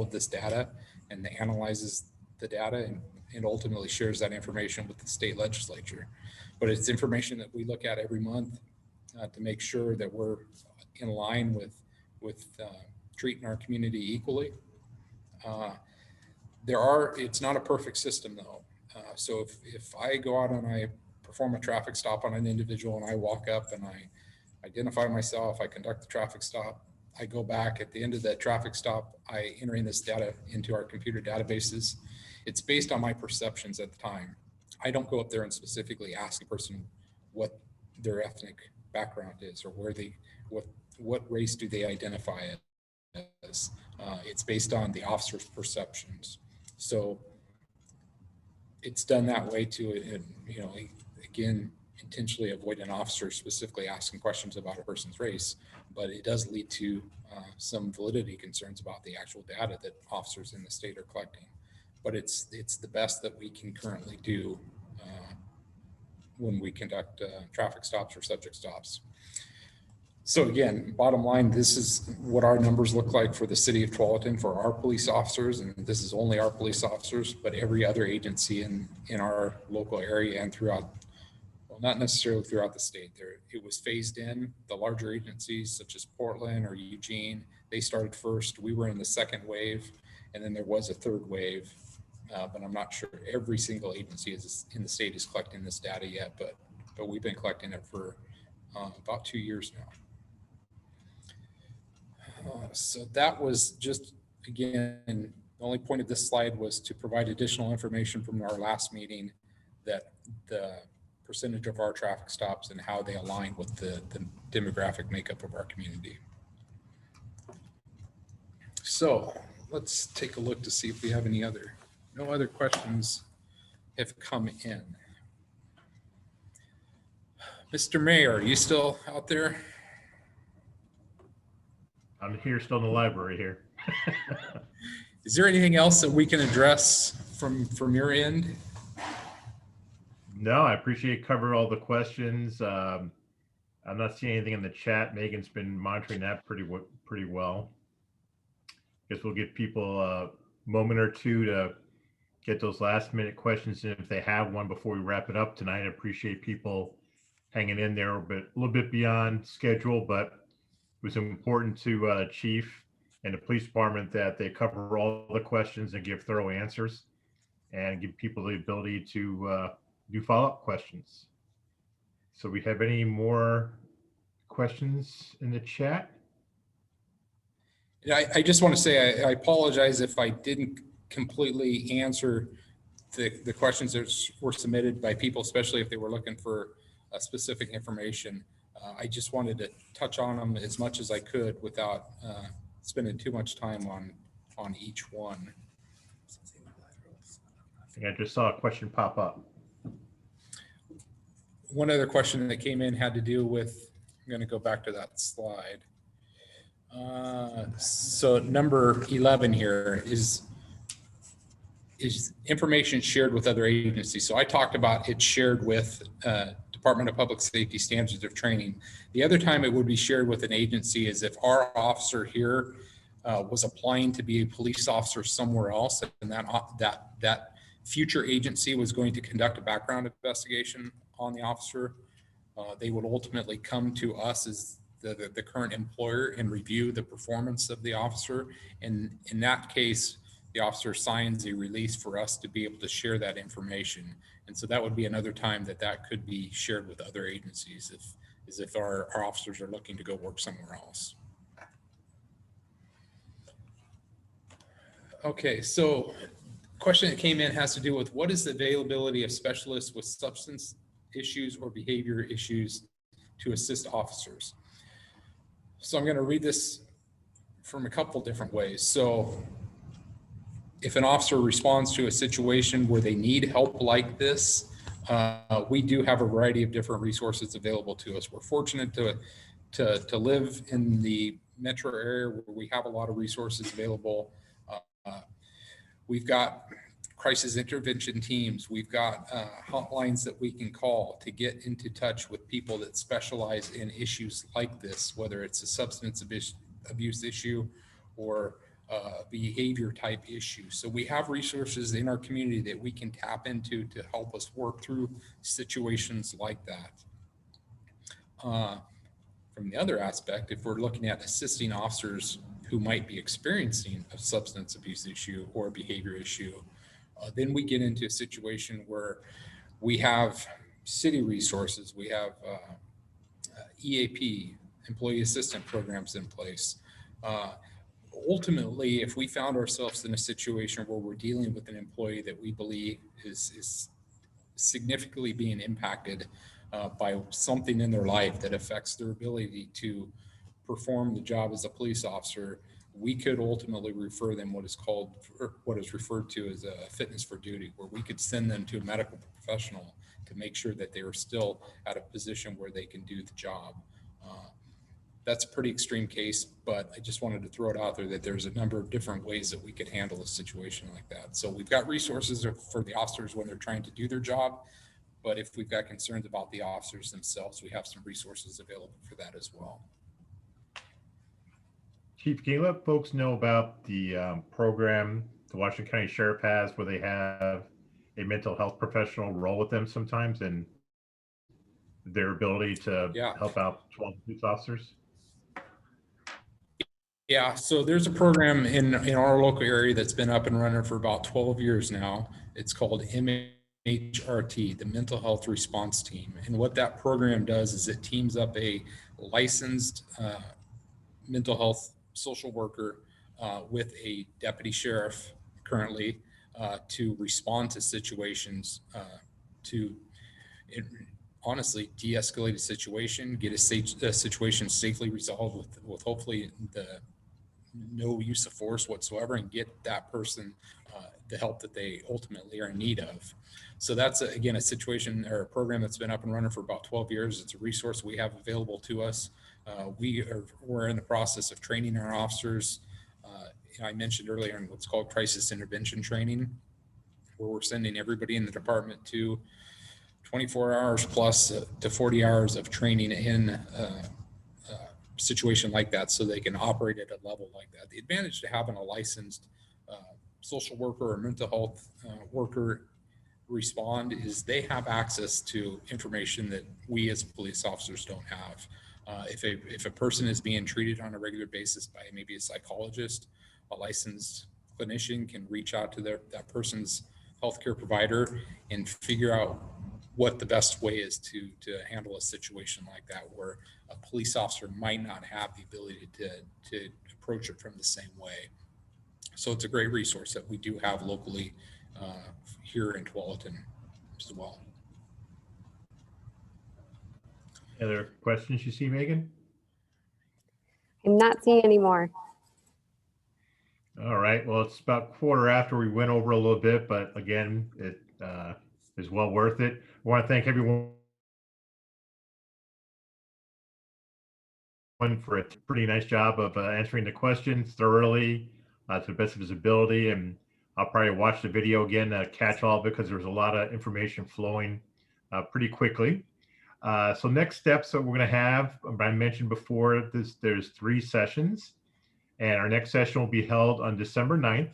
C: of this data and analyzes the data and ultimately shares that information with the state legislature. But it's information that we look at every month to make sure that we're in line with treating our community equally. It's not a perfect system though. So if I go out and I perform a traffic stop on an individual and I walk up and I identify myself, I conduct the traffic stop, I go back at the end of the traffic stop, I enter in this data into our computer databases. It's based on my perceptions at the time. I don't go up there and specifically ask a person what their ethnic background is or what race do they identify as. It's based on the officer's perceptions. So it's done that way to, again, intentionally avoid an officer specifically asking questions about a person's race, but it does lead to some validity concerns about the actual data that officers in the state are collecting. But it's the best that we can currently do when we conduct traffic stops or subject stops. So again, bottom line, this is what our numbers look like for the city of Tualatin for our police officers, and this is only our police officers, but every other agency in our local area and throughout, well, not necessarily throughout the state. It was phased in. The larger agencies such as Portland or Eugene, they started first. We were in the second wave, and then there was a third wave. But I'm not sure every single agency in the state is collecting this data yet, but we've been collecting it for about 2 years now. So that was just, again, the only point of this slide was to provide additional information from our last meeting that the percentage of our traffic stops and how they align with the demographic makeup of our community. So let's take a look to see if we have no other questions have come in. Mr. Mayor, are you still out there?
A: I'm here, still in the library here.
C: Is there anything else that we can address from your end?
A: No, I appreciate covering all the questions. I'm not seeing anything in the chat. Megan's been monitoring that pretty well. Guess we'll give people a moment or two to get those last minute questions in if they have one before we wrap it up tonight. I appreciate people hanging in there a little bit beyond schedule, but it was important to the chief and the police department that they cover all the questions and give thorough answers and give people the ability to do follow-up questions. So we have any more questions in the chat?
C: I just want to say I apologize if I didn't completely answer the questions that were submitted by people, especially if they were looking for specific information. I just wanted to touch on them as much as I could without spending too much time on each one.
A: I think I just saw a question pop up.
C: One other question that came in had to do with, I'm going to go back to that slide. So number 11 here is information shared with other agencies. So I talked about it shared with Department of Public Safety standards of training. The other time it would be shared with an agency is if our officer here was applying to be a police officer somewhere else, and that future agency was going to conduct a background investigation on the officer. They would ultimately come to us the current employer and review the performance of the officer. And in that case, the officer signs a release for us to be able to share that information. And so that would be another time that that could be shared with other agencies if our officers are looking to go work somewhere else. Okay, so question that came in has to do with what is the availability of specialists with substance issues or behavior issues to assist officers. So I'm going to read this from a couple different ways. So if an officer responds to a situation where they need help like this, we do have a variety of different resources available to us. We're fortunate to live in the metro area where we have a lot of resources available. We've got crisis intervention teams. We've got hotlines that we can call to get into touch with people that specialize in issues like this, whether it's a substance abuse issue or behavior type issue. So we have resources in our community that we can tap into to help us work through situations like that. From the other aspect, if we're looking at assisting officers who might be experiencing a substance abuse issue or a behavior issue, then we get into a situation where we have city resources, we have EAP, employee assistance programs in place. Ultimately, if we found ourselves in a situation where we're dealing with an employee that we believe is significantly being impacted by something in their life that affects their ability to perform the job as a police officer, we could ultimately refer them what is referred to as a fitness for duty, where we could send them to a medical professional to make sure that they are still at a position where they can do the job. That's a pretty extreme case, but I just wanted to throw it out there that there's a number of different ways that we could handle a situation like that. So we've got resources for the officers when they're trying to do their job, but if we've got concerns about the officers themselves, we have some resources available for that as well.
A: Chief, can you let folks know about the program the Washington County Sheriff has where they have a mental health professional roll with them sometimes and their ability to help out police officers?
C: Yeah, so there's a program in our local area that's been up and running for about 12 years now. It's called MHRT, the Mental Health Response Team. And what that program does is it teams up a licensed mental health social worker with a deputy sheriff currently to respond to situations honestly de-escalate a situation, get a situation safely resolved with hopefully no use of force whatsoever, and get that person the help that they ultimately are in need of. So that's again a situation or a program that's been up and running for about 12 years. It's a resource we have available to us. We're in the process of training our officers. I mentioned earlier in what's called crisis intervention training, where we're sending everybody in the department to 24 hours plus to 40 hours of training in a situation like that so they can operate at a level like that. The advantage to having a licensed social worker or mental health worker respond is they have access to information that we as police officers don't have. If a person is being treated on a regular basis by maybe a psychologist, a licensed clinician can reach out to that person's healthcare provider and figure out what the best way is to handle a situation like that, where a police officer might not have the ability to approach it from the same way. So it's a great resource that we do have locally here in Tualatin as well.
A: Any other questions you see, Megan?
E: I'm not seeing any more.
A: All right. Well, it's about quarter after. We went over a little bit, but again, it is well worth it. I want to thank everyone for a pretty nice job of answering the questions thoroughly to the best of his ability. And I'll probably watch the video again to catch all of it because there's a lot of information flowing pretty quickly. So next steps that we're going to have, I mentioned before, there's 3 sessions. And our next session will be held on December 9th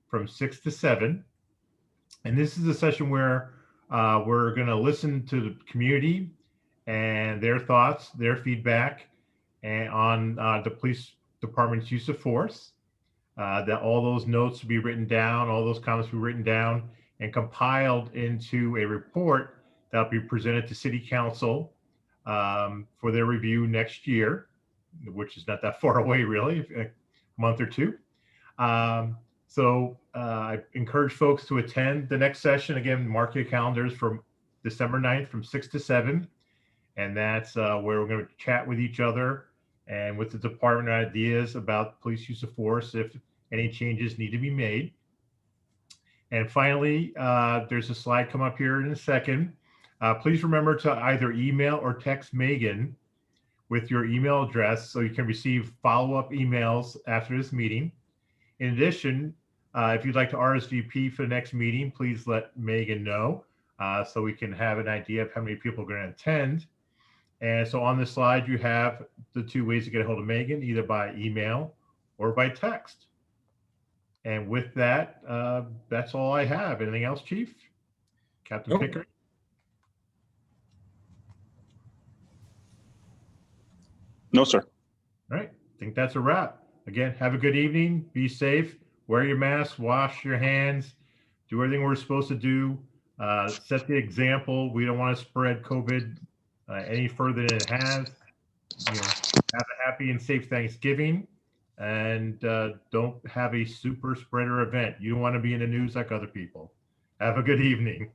A: from 6 to 7. And this is a session where we're going to listen to the community and their thoughts, their feedback, and on the police department's use of force. That all those notes will be written down, all those comments will be written down and compiled into a report that'll be presented to City Council for their review next year, which is not that far away, really, a month or two. I encourage folks to attend the next session. Again, mark your calendars from December 9th from 6 to 7. And that's where we're going to chat with each other and with the department ideas about police use of force if any changes need to be made. And finally, there's a slide come up here in a second. Please remember to either email or text Megan with your email address so you can receive follow-up emails after this meeting. In addition, if you'd like to RSVP for the next meeting, please let Megan know so we can have an idea of how many people are going to attend. And so on this slide, you have the two ways to get a hold of Megan, either by email or by text. And with that, that's all I have. Anything else, Chief? Captain
C: Nope.
A: Pickering?
D: No, sir.
A: All right, I think that's a wrap. Again, have a good evening, be safe, wear your mask, wash your hands, do everything we're supposed to do, set the example. We don't want to spread COVID any further than it has. You know, have a happy and safe Thanksgiving, and don't have a super spreader event. You don't want to be in the news like other people. Have a good evening.